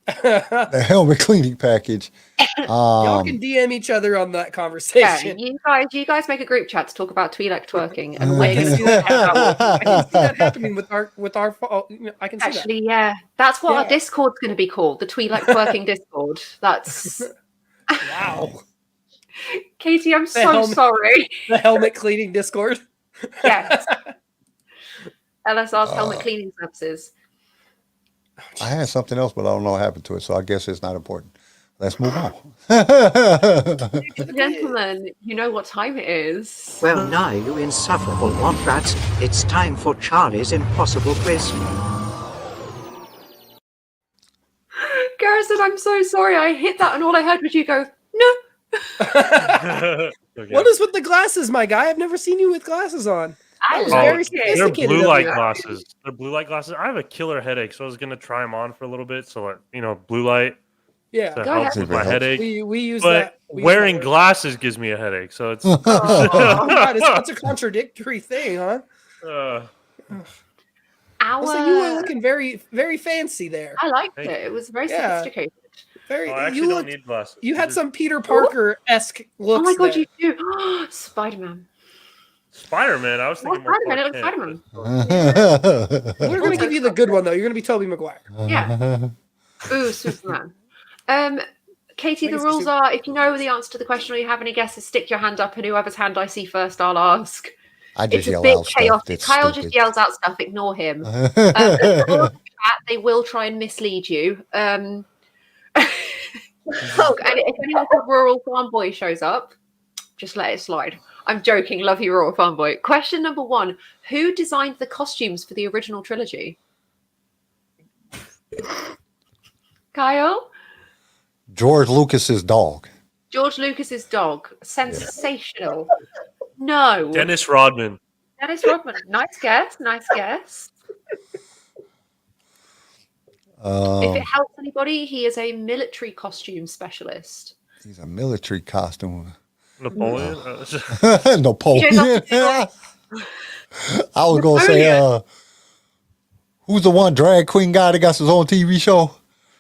The helmet cleaning package. Y'all can DM each other on that conversation. Yeah, you guys make a group chat to talk about Twi'lek twerking, and I can see that happening with our. I can see actually, yeah, that's what our Discord's going to be called, the Twi'lek twerking Discord. That's wow. Katie, I'm sorry. The helmet cleaning Discord. Yes. LSR's helmet cleaning services. I had something else, but I don't know what happened to it, so I guess it's not important. Let's move on. Gentlemen, you know what time it is. Well, now, you insufferable want rats. It's time for Charlie's Impossible Quiz. Garrison, I'm so sorry. I hit that and all I heard was you go, no. Okay. What is with the glasses, my guy? I've never seen you with glasses on. They're blue light glasses. They're blue light glasses. I have a killer headache, so I was gonna try them on for a little bit. So blue light. Yeah, to help with my headache. We use but that. Wearing glasses gives me a headache, so it's. Oh, God, it's a contradictory thing, huh? You were looking very, very fancy there. I liked it. It was very sophisticated. Very. I actually don't need glasses. You had some Peter Parker-esque looks. Oh my God, there. you do. Spider-Man. Spider-Man. I was thinking more Spider-Man. It looks Spider-Man. We're going to give you the good one, though. You're going to be Tobey Maguire. Yeah. Ooh, Superman. Katie, the rules are: if you know the answer to the question or you have any guesses, stick your hand up, and whoever's hand I see first, I'll ask. I just it's a yell bit out chaotic. stuff. Kyle just yells out stuff. Ignore him. They will try and mislead you. And if anyone called Rural Farm Boy shows up, just let it slide. I'm joking. Love you, Rural Farm Boy. Question number 1: who designed the costumes for the original trilogy? Kyle? George Lucas's dog. George Lucas's dog. Sensational. No. Dennis Rodman. Dennis Rodman. Nice guess. Nice guess. If it helps anybody, he is a military costume specialist. He's a military costume. Napoleon? Napoleon. I was going to say, who's the one drag queen guy that got his own TV show?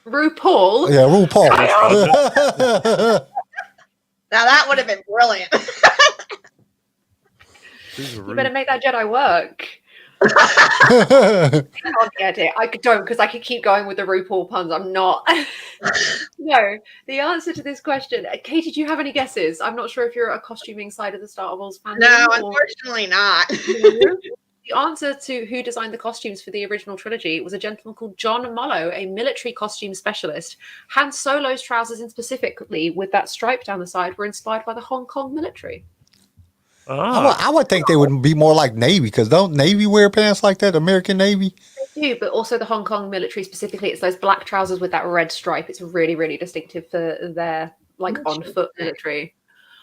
RuPaul. Yeah, RuPaul. Now that would have been brilliant. You better make that Jedi work. I can't get it. I don't, because I could keep going with the RuPaul puns. I'm not. No, the answer to this question. Katie, do you have any guesses? I'm not sure if you're a costuming side of the Star Wars fandom. No, unfortunately not. The answer to who designed the costumes for the original trilogy was a gentleman called John Mullo, a military costume specialist. Han Solo's trousers, in specifically with that stripe down the side, were inspired by the Hong Kong military. I would think they would be more like Navy, because don't Navy wear pants like that? American Navy? They do, but also the Hong Kong military specifically. It's those black trousers with that red stripe. It's really, really distinctive for their on-foot military.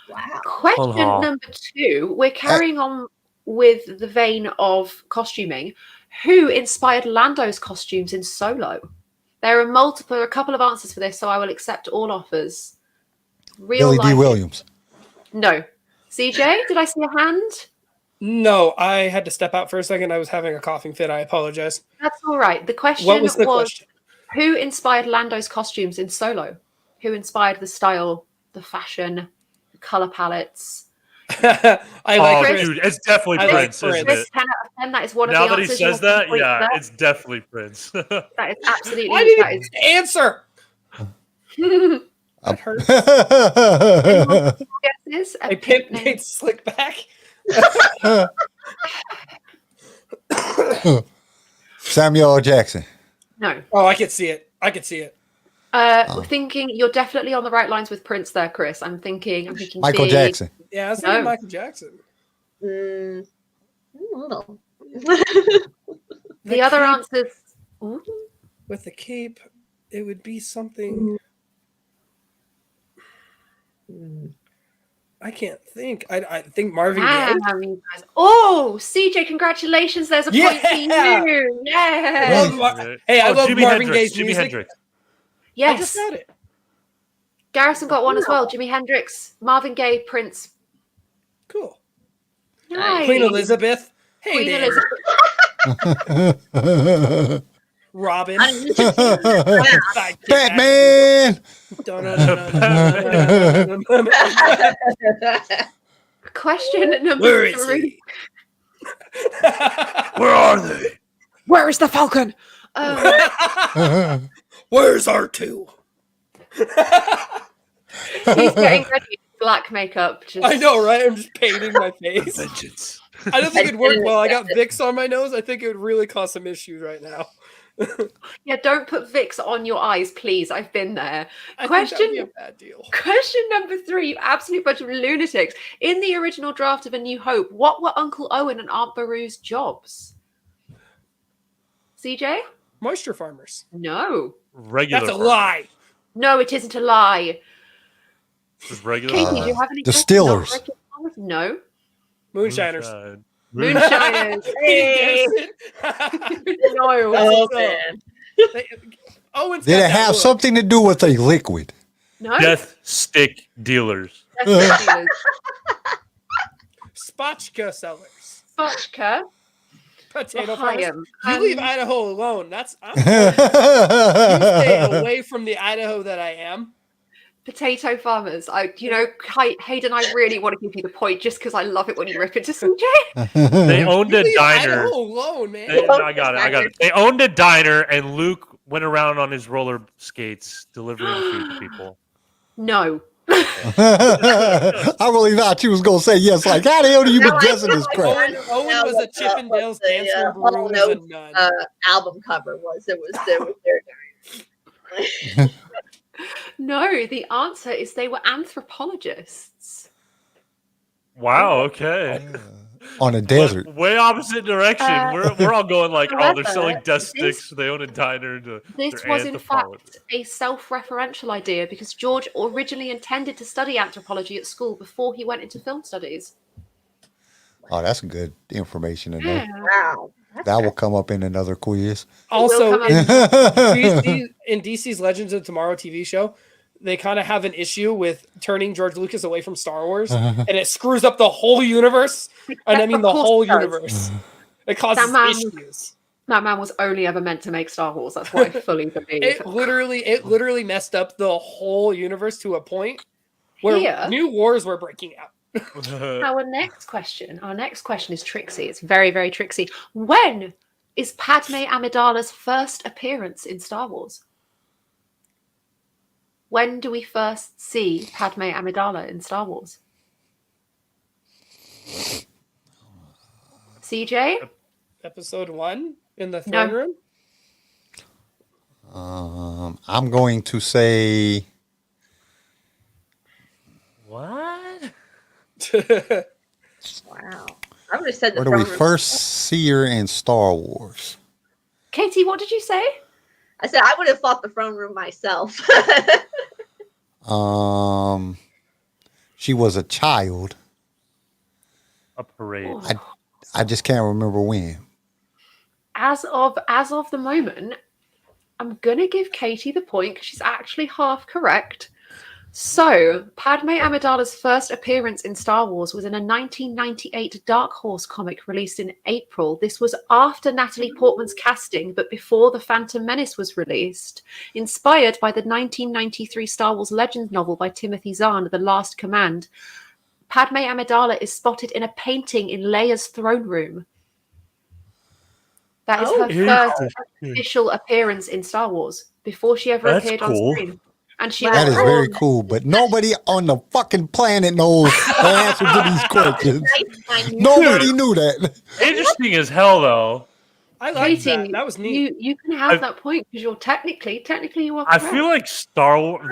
Wow. Question number 2. We're carrying on with the vein of costuming. Who inspired Lando's costumes in Solo? There are a couple of answers for this, so I will accept all offers. Billy D. Williams. No. CJ, did I see a hand? No, I had to step out for a second. I was having a coughing fit. I apologize. That's all right. The question was question? Who inspired Lando's costumes in Solo? Who inspired the style, the fashion, the color palettes? Dude, it's definitely Prince, isn't it? 10 out of 10, that is one of now the that answers. He says that, yeah, it's definitely Prince. That is absolutely. Why didn't you answer? That hurts. Guesses? A pimp named Slickback. Samuel L. Jackson. No. Oh, I could see it. Thinking you're definitely on the right lines with Prince there, Chris. I'm thinking Michael Jackson. Yeah, I was thinking Michael Jackson. A little. The other answers. Ooh. With the cape, it would be something. I can't think. I think Marvin Gaye. Oh, CJ, congratulations. There's a point for you. Yeah. I love Jimi Marvin Hendrix, Gaye's Jimi music. Hendrix. Yes. I just said it. Garrison got one as well. Jimi Hendrix, Marvin Gaye, Prince. Cool. Nice. Queen Elizabeth. Hey Queen there. Elizabeth. Robin. Batman. Question number Where is 3. he? Where are they? Where is the Falcon? Where's R2? He's getting ready. Black makeup. Just... I know, right? I'm just painting my face. Vengeance. I don't think it'd work well. I got Vicks on my nose. I think it would really cause some issues right now. Yeah, don't put Vicks on your eyes, please. I've been there. I think that'd be a bad deal. Question number 3, you absolute bunch of lunatics. In the original draft of A New Hope, what were Uncle Owen and Aunt Beru's jobs? CJ? Moisture farmers. No. Regular. That's a farmers. lie. No, it isn't a lie. Just regular. Katie, do you have any Distillers. guesses? No. Moonshiners. Moonshiners. Hey. No. Oh, man. Owen's Did got it that have look. something to do with a liquid? No. Death stick dealers. Spotchka sellers. Spotchka. Potato L'chaim. farmers. You leave Idaho alone. You stay away from the Idaho that I am. Potato farmers. Hayden, I really want to give you the point just because I love it when you rip into CJ. They owned a Leave diner. Idaho alone, man. I got it. They owned a diner, and Luke went around on his roller skates delivering food to people. No. I really thought you was gonna say yes. Like, how the hell do you be guessing this crap? Owen was a Chippendales dancer. Brew was a nun. Album cover was. It was their diner. No, the answer is they were anthropologists. Wow. Okay. On a desert. But way opposite direction. We're all going like, oh, they're however, selling death sticks. They own a diner. This was in fact a self-referential idea because George originally intended to study anthropology at school before he went into film studies. Oh, that's good information to know. Yeah. Wow. That will come up in another quiz. Also, come in DC's Legends of Tomorrow TV show, they kind of have an issue with turning George Lucas away from Star Wars, and it screws up the whole universe. And I mean the whole universe. It causes issues. That man was only ever meant to make Star Wars. That's what I fully believe. It literally messed up the whole universe to a point where new wars were breaking out. Our next question is tricksy. It's very, very tricksy. When is Padme Amidala's first appearance in Star Wars? When do we first see Padme Amidala in Star Wars? CJ? Episode 1 in the throne room? I'm going to say... What? Wow. I would have said the Where do we throne room. first see her in Star Wars? Katie, what did you say? I said I would have fought the throne room myself. She was a child. A parade. I just can't remember when. As of the moment, I'm gonna give Katie the point because she's actually half correct. So, Padme Amidala's first appearance in Star Wars was in a 1998 Dark Horse comic released in April. This was after Natalie Portman's casting, but before The Phantom Menace was released. Inspired by the 1993 Star Wars Legends novel by Timothy Zahn, The Last Command, Padme Amidala is spotted in a painting in Leia's throne room. That is her first official appearance in Star Wars, before she ever appeared on screen. And that is very cool, but nobody on the fucking planet knows the answer to these questions. Nobody knew that. Interesting as hell, though. I like Katie, that. That was neat. You can have that point because you're technically you are correct. I feel like Star Wars,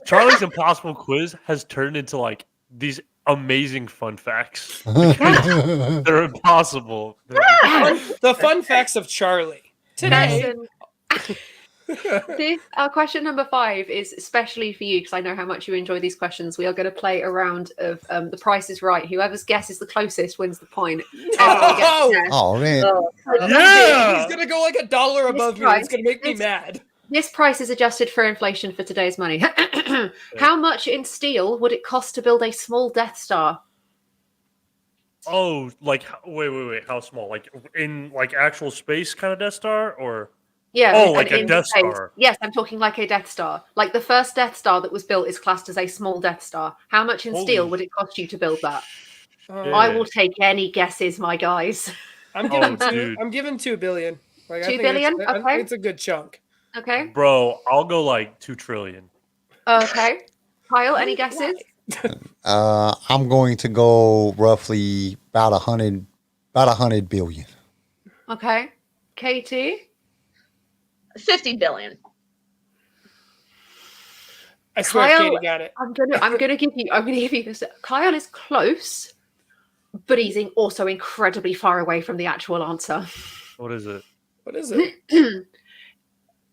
Charlie's Impossible Quiz has turned into like these amazing fun facts. They're impossible. The fun facts of Charlie today. Question number 5 is especially for you because I know how much you enjoy these questions. We are going to play a round of The Price is Right. Whoever's guess is the closest wins the point. Oh man! Yeah, he's gonna go like $1 above me. It's gonna make me mad. This price is adjusted for inflation for today's money. How much in steel would it cost to build a small Death Star? Oh, like wait, how small? Like in like actual space kind of Death Star, or Yeah. oh, like a Death Star. Yes, I'm talking like a Death Star. Like the first Death Star that was built is classed as a small Death Star. How much in steel would it cost you to build that? I will take any guesses, my guys. I'm giving 2 billion. Like, 2 billion? I Okay. think it's a good chunk. Okay. Bro, I'll go like 2 trillion. Okay. Kyle, any guesses? I'm going to go roughly about 100 billion. Okay. Katie? 50 billion. I swear Kyle, Katie got it. I'm gonna give you this. Kyle is close, but he's also incredibly far away from the actual answer. What is it? What is it?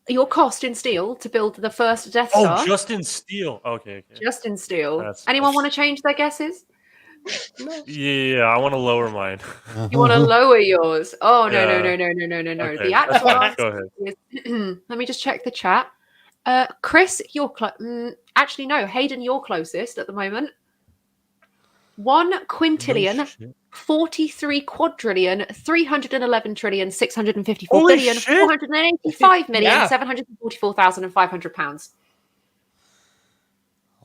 Your cost in steel to build the first Death Star. Oh, just in steel. Okay. Just in steel. Anyone want to change their guesses? No. Yeah, I want to lower mine. You want to lower yours? Oh no. Yeah. No. Okay, The actual answer go ahead. is, let me just check the chat. Chris, you're actually no. Hayden, you're closest at the moment. 1 quintillion, 43 quadrillion, 311 trillion, 654 Holy billion, shit. 485 million, Yeah. 744,500 pounds.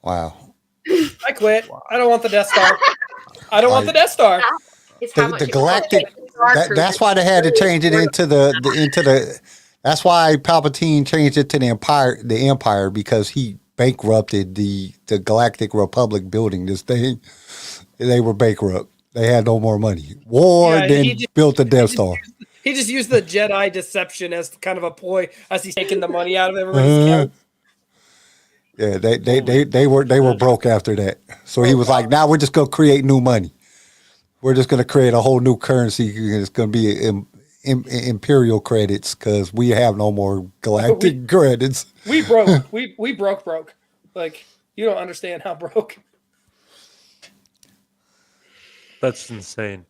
Wow. I quit. I don't want the Death Star. I don't want the Death Star. That is how much The it would cost galactic. to Star That's Cruiser. why they had to change it into the. That's why Palpatine changed it to the Empire because he bankrupted the Galactic Republic building this thing. They were bankrupt. They had no more money. Then built the Death Star. He just used the Jedi deception as kind of a ploy as he's taking the money out of everybody's account. Yeah, they were broke after that. So he was like, now we're just gonna create new money. We're just gonna create a whole new currency. It's gonna be imperial credits because we have no more galactic credits. We broke. We broke. Like, you don't understand how broke. That's insane.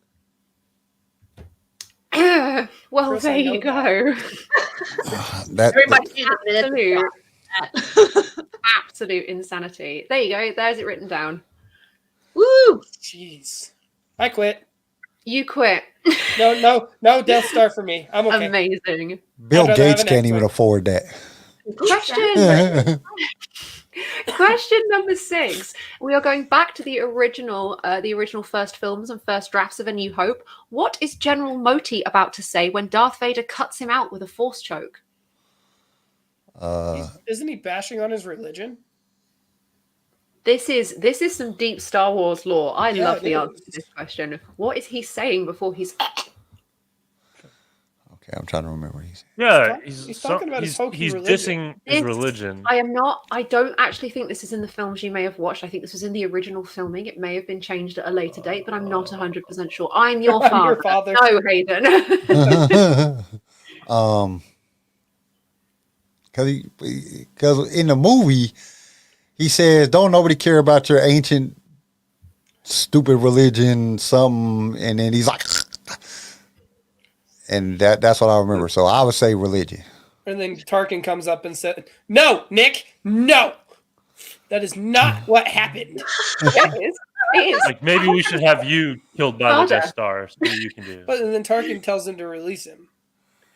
Well, Chris, there I know you go. Absolute insanity. There you go. There's it written down. Woo! Jeez. I quit. You quit. No Death Star for me. I'm okay. Amazing. Bill I'd rather Gates have an can't even X-Wing. afford that. Question number 6. We are going back to the original first films and first drafts of A New Hope. What is General Moti about to say when Darth Vader cuts him out with a force choke? Isn't he bashing on his religion? This is some deep Star Wars lore. I love the it answer to this question. What is he saying before he's... Okay, I'm trying to remember what he said. Yeah, He's talking about his hokey he's religion. dissing his religion. I don't actually think this is in the films you may have watched. I think this was in the original filming. It may have been changed at a later date, but I'm not 100% sure. I'm your I'm father. your father. No, Hayden. Because in the movie, he says, "Don't nobody care about your ancient, stupid religion, something," and then he's like, and that's what I remember. So I would say religion. And then Tarkin comes up and said, "No, Nick, no. That is not what happened." It is. Like, maybe we should have you killed by the Harder. Death Star. So maybe you can do. But then Tarkin tells him to release him.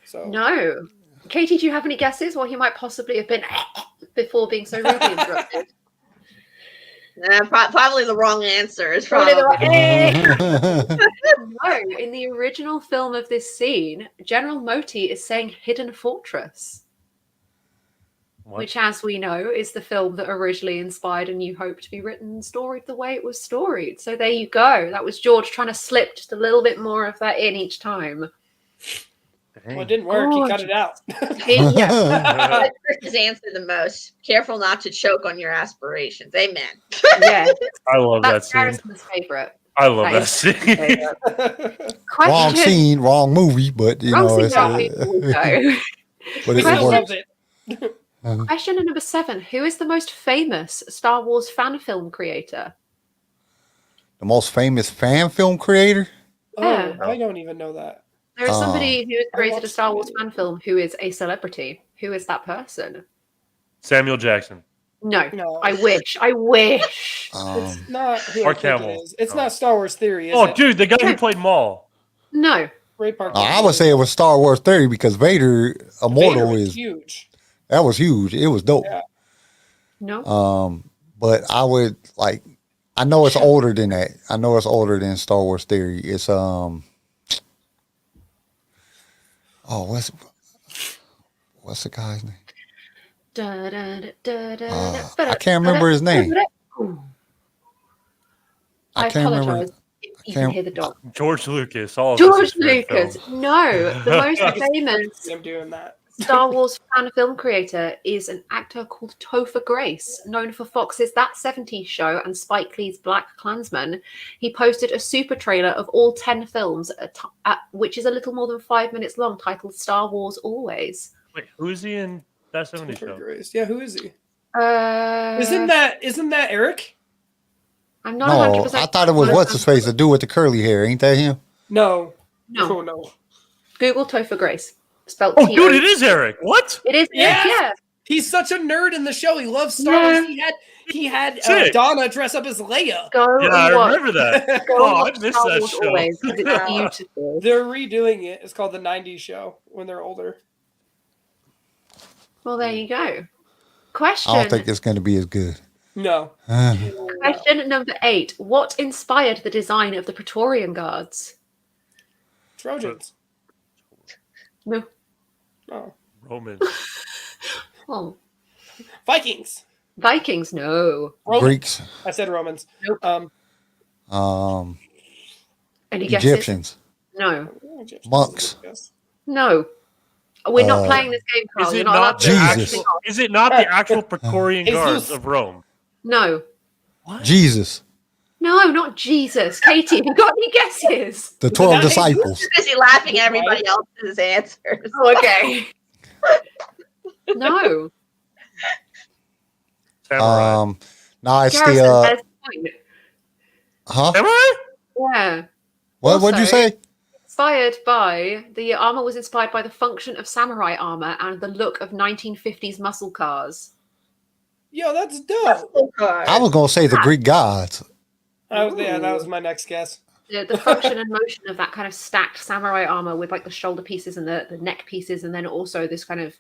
So No. Katie, do you have any guesses what he might possibly have been before being so rudely interrupted? Probably the wrong answer. Is Probably probably the No, in the original film of this scene, General Moti is saying Hidden Fortress, What? which, as we know, is the film that originally inspired A New Hope to be written and storied the way it was storied. So there you go. That was George trying to slip just a little bit more of that in each time. well, it didn't work. He cut it out. I like Chris's answer the most. Careful not to choke on your aspirations. Amen. Yeah, I love that that's scene. Harrison's favorite. I love That that is scene. favorite. Wrong scene, wrong movie, but you know, it's, Wrong scene, wrong movie, go. but He it still works. loves it. Question number 7. Who is the most famous Star Wars fan film creator? The most famous fan film creator? Oh, Yeah. I don't even know that. There is somebody who has created a watched Star Wars it. fan film who is a celebrity. Who is that person? Samuel Jackson. No. I wish. It's not who I think it is. It's not Star Wars Theory, is it? Dude, the guy who played Maul. No. Ray Park. I would say it was Star Wars Theory because Vader Immortal is huge. That was huge. It was dope. Yeah. No. But I would like. I know it's older than that. I know it's older than Star Wars Theory. It's what's the guy's name? I can't remember his name. I can't remember. apologize. You can hear the dog. George Lucas. George Lucas. No, the most famous I'm doing that. Star Wars fan film creator is an actor called Topher Grace, known for Fox's That 70s Show and Spike Lee's Black Klansman. He posted a super trailer of all 10 films, which is a little more than 5 minutes long, titled Star Wars Always. Wait, who is he in That 70s Show? Grace. Yeah, who is he? Isn't that Eric? I'm not 100%. I thought it was what's his face to do with the curly hair. Ain't that him? No. No. Oh, no. Google Topher Grace. Spelled Oh, dude, it is Eric. What? It is. Yeah. He's such a nerd in the show. He loves Star Wars. He had Donna dress up as Leia. I remember that. I missed that show. Always, it's beautiful. They're redoing it. It's called the 90s show when they're older. Well, there you go. Question. I don't think it's going to be as good. No. Question number 8. What inspired the design of the Praetorian Guards? Trojans. No. Oh. Romans. Oh. Vikings. Vikings, no. Greeks. I said Romans. Nope. Any guesses? Egyptians. No. Monks. No. We're not playing this game, Carl. Is it not the actual Praetorian Jesus. Guards of Rome? No. What? Jesus. No, not Jesus. Katie, have you got any guesses? The 12 disciples. He's busy laughing at everybody else's answers. Oh, okay. No. Samurai. No, it's Garrison, there's the point. Huh? Samurai? Yeah. What'd you say? Inspired by the armor was inspired by the function of samurai armor and the look of 1950s muscle cars. Yo, that's dope. I was gonna say the Greek gods. That was my next guess. The function and motion of that kind of stacked samurai armor with like the shoulder pieces and the neck pieces, and then also this kind of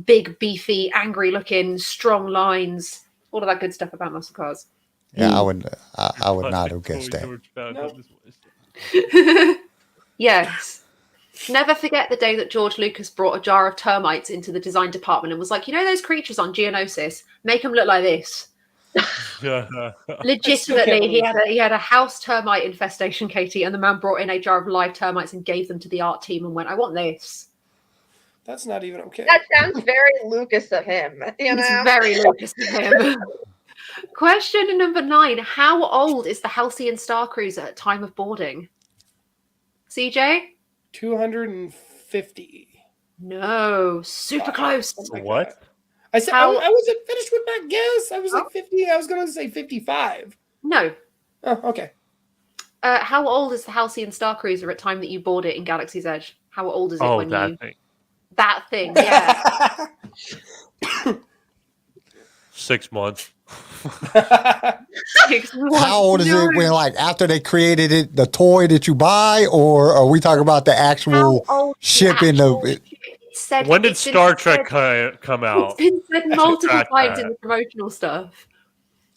big, beefy, angry looking, strong lines, all of that good stuff about muscle cars. Yeah, I would not have guessed that. Yes. Never forget the day that George Lucas brought a jar of termites into the design department and was like, you know those creatures on Geonosis? Make them look like this. Legitimately, he had a house termite infestation, Katie, and the man brought in a jar of live termites and gave them to the art team and went, I want this. That's not even okay. That sounds very Lucas of him. You know? It's very Lucas of him. Question number 9. How old is the Halcyon Star Cruiser at time of boarding? CJ? 250. No, super close. What? I said I wasn't finished with my guess. I was like 50. I was going to say 55. No. Oh, okay. How old is the Halcyon Star Cruiser at time that you board it in Galaxy's Edge? How old is it when you... thing. That thing, yeah. 6 months. 6 months. How old is it when, like, after they created it, the toy that you buy, or are we talking about the actual ship in the? When did Star Trek come out? It's been said multiple times in the promotional stuff.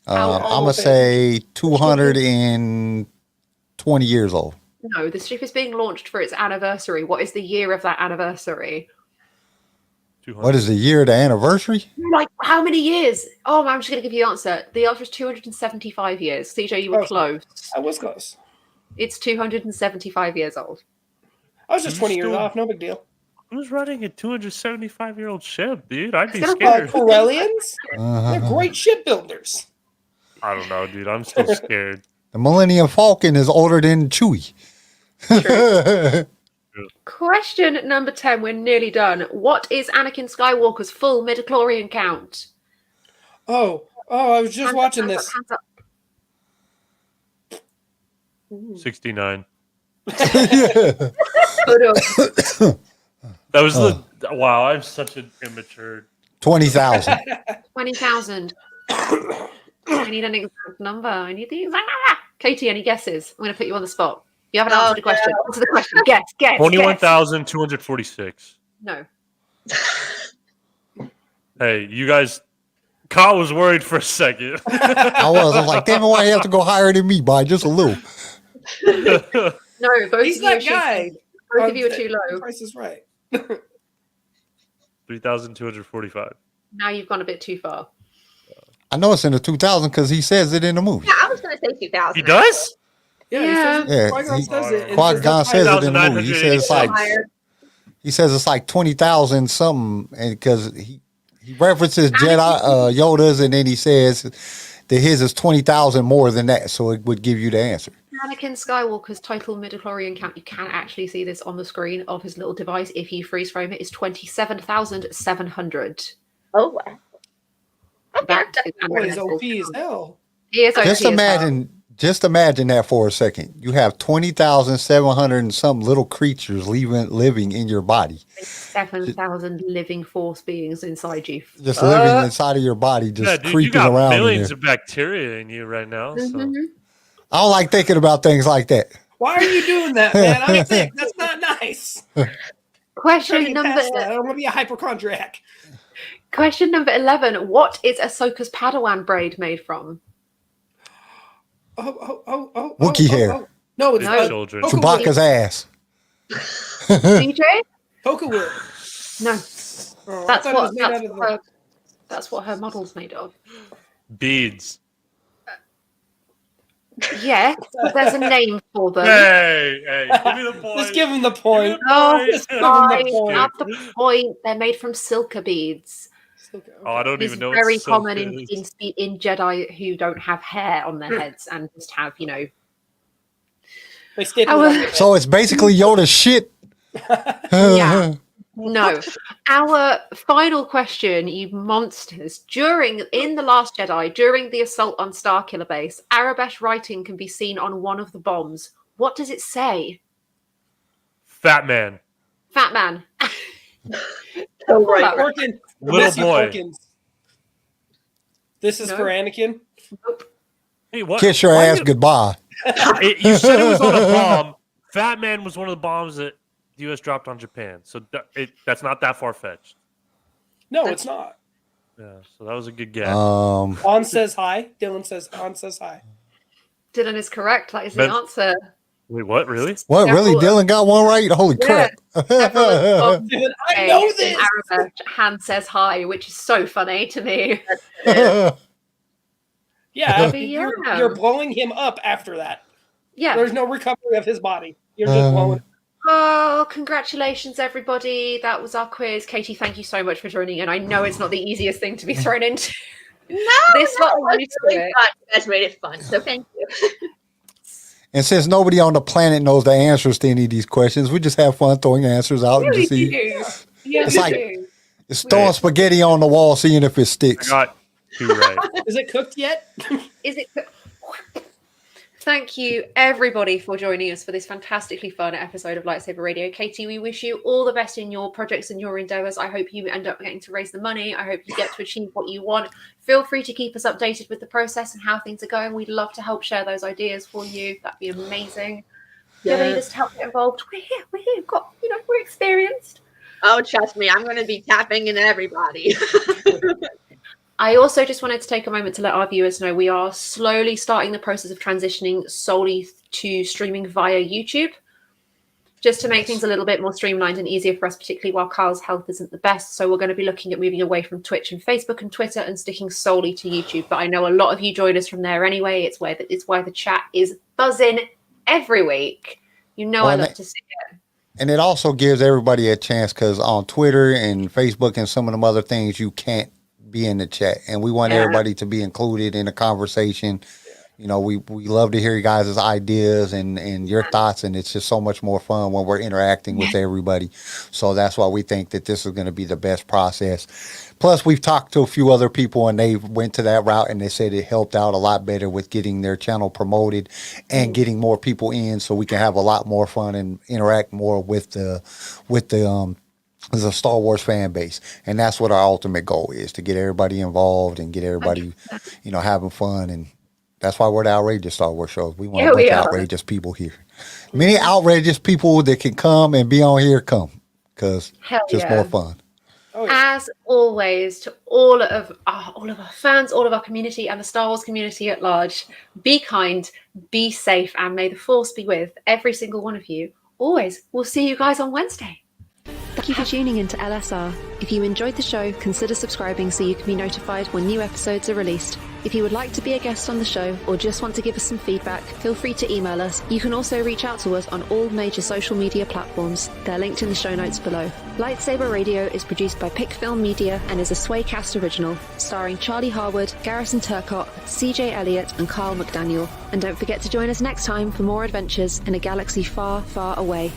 I'm gonna say 220 years old. No, the ship is being launched for its anniversary. What is the year of that anniversary? What is the year of the anniversary? Like, how many years? Oh, I'm just going to give you the answer. The answer is 275 years. CJ, you were close. I was close. It's 275 years old. I was just 20 years off. No big deal. Who's running a 275-year-old ship, dude? I'd be It's scared. Corellians? They're great shipbuilders. I don't know, dude. I'm still scared. The Millennium Falcon is older than Chewie. Question number 10. We're nearly done. What is Anakin Skywalker's full midichlorian count? Oh, I was just watching this. Hands up. 69. Yeah. That was wow, I'm such an immature. 20,000. 20,000. I need an exact number. I need the exact number. Katie, any guesses? I'm going to put you on the spot. You haven't answered the question. Answer the question. Guess. 21,246. No. Hey, you guys. Kyle was worried for a second. I was like, damn it, why you have to go higher than me by just a little? No, both He's of you that are guy. Both of you are too low. Price is right. 3,245. Now you've gone a bit too far. I know it's in the 2000 because he says it in the movie. Yeah, I was going to say 2,000. He does? Yeah. Yeah, Qui-Gon says it. Qui-Gon says it in the movie. He says it's like 20,000 something, and because he references Jedi Yoda's, and then he says that his is 20,000 more than that, so it would give you the answer. Anakin Skywalker's title midichlorian count, you can actually see this on the screen of his little device if you freeze frame it, is 27,700. Oh, wow. That is He's OP as hell. He is OP Just imagine that for a second. You have 20,700 and some little creatures living in your body. 7,000 living force beings inside you. Just living inside of your body, just creeping you got around. Millions of bacteria in you right now. So. I don't like thinking about things like that. Why are you doing that, man? I'm sick. That's not nice. Question number. I don't want to be a hypochondriac. Question number 11. What is Ahsoka's Padawan braid made from? Wookiee hair. No, it's not. Children. Chewbacca's ass. DJ? Coca wood. No. Oh, That's what her model's made of. Beads. Yeah, there's a name for them. Hey, give me the point. Just give him the point. That's the point. They're made from silka beads. Oh, I don't even know. It's very common in Jedi who don't have hair on their heads and just have, So it's basically Yoda's shit. Yeah. No. Our final question, you monsters. In The Last Jedi, during the assault on Starkiller Base, Arabesh writing can be seen on one of the bombs. What does it say? Fat man. Fat man. Oh, right. Little boy. This is for Anakin. Nope. Hey, what? Kiss your ass goodbye. You said it was on a bomb. Fat man was one of the bombs that the U.S. dropped on Japan. So that's not that far-fetched. No, it's not. Yeah, so that was a good guess. Han says hi. Han says hi. Dylan is correct. That is the answer. Wait, what? Really? What? Really? Dylan got one right? Holy crap. Dylan, I know this. Arabesh, Han says hi, which is so funny to me. Yeah, you're blowing him up after that. Yeah. There's no recovery of his body. You're just blowing. Oh, congratulations, everybody. That was our quiz. Katie, thank you so much for joining. And I know it's not the easiest thing to be thrown into. No, it's really fun. You guys made it fun, so thank you. And since nobody on the planet knows the answers to any of these questions, we just have fun throwing answers out and just see. It's like it's throwing spaghetti on the wall, seeing if it sticks. I got two right. Is it cooked yet? Is it? Thank you, everybody, for joining us for this fantastically fun episode of LightSaber Radio. Katie, we wish you all the best in your projects and your endeavors. I hope you end up getting to raise the money. I hope you get to achieve what you want. Feel free to keep us updated with the process and how things are going. We'd love to help share those ideas for you. That'd be amazing. If you ever need us to help get involved, we're here. We've got, we're experienced. Oh, trust me, I'm going to be tapping into everybody. I also just wanted to take a moment to let our viewers know we are slowly starting the process of transitioning solely to streaming via YouTube, just to make things a little bit more streamlined and easier for us, particularly while Kyle's health isn't the best. So we're going to be looking at moving away from Twitch and Facebook and Twitter and sticking solely to YouTube. But I know a lot of you join us from there anyway. It's why the chat is buzzing every week. I love to see it. And it also gives everybody a chance because on Twitter and Facebook and some of them other things, you can't be in the chat, and we want everybody to be included in the conversation. We love to hear you guys' ideas and your thoughts, and it's just so much more fun when we're interacting with everybody. So that's why we think that this is going to be the best process. Plus, we've talked to a few other people, and they went to that route, and they said it helped out a lot better with getting their channel promoted and getting more people in, so we can have a lot more fun and interact more with the is a Star Wars fan base, and that's what our ultimate goal is, to get everybody involved and get everybody, having fun. And that's why we're the Outrageous Star Wars Show. We want a bunch of outrageous people here. Many outrageous people that can come and be on here, come, because just more fun. As always, to all of our fans, all of our community, and the Star Wars community at large, be kind, be safe, and may the Force be with every single one of you. Always. We'll see you guys on Wednesday. Thank you for tuning in to LSR. If you enjoyed the show, consider subscribing so you can be notified when new episodes are released. If you would like to be a guest on the show or just want to give us some feedback, feel free to email us. You can also reach out to us on all major social media platforms. They're linked in the show notes below. LightSaber Radio is produced by Pick Film Media and is a Swaycast original, starring Charlie Harwood, Garrison Turcott, CJ Elliott, and Carl McDaniel. And don't forget to join us next time for more adventures in a galaxy far, far away.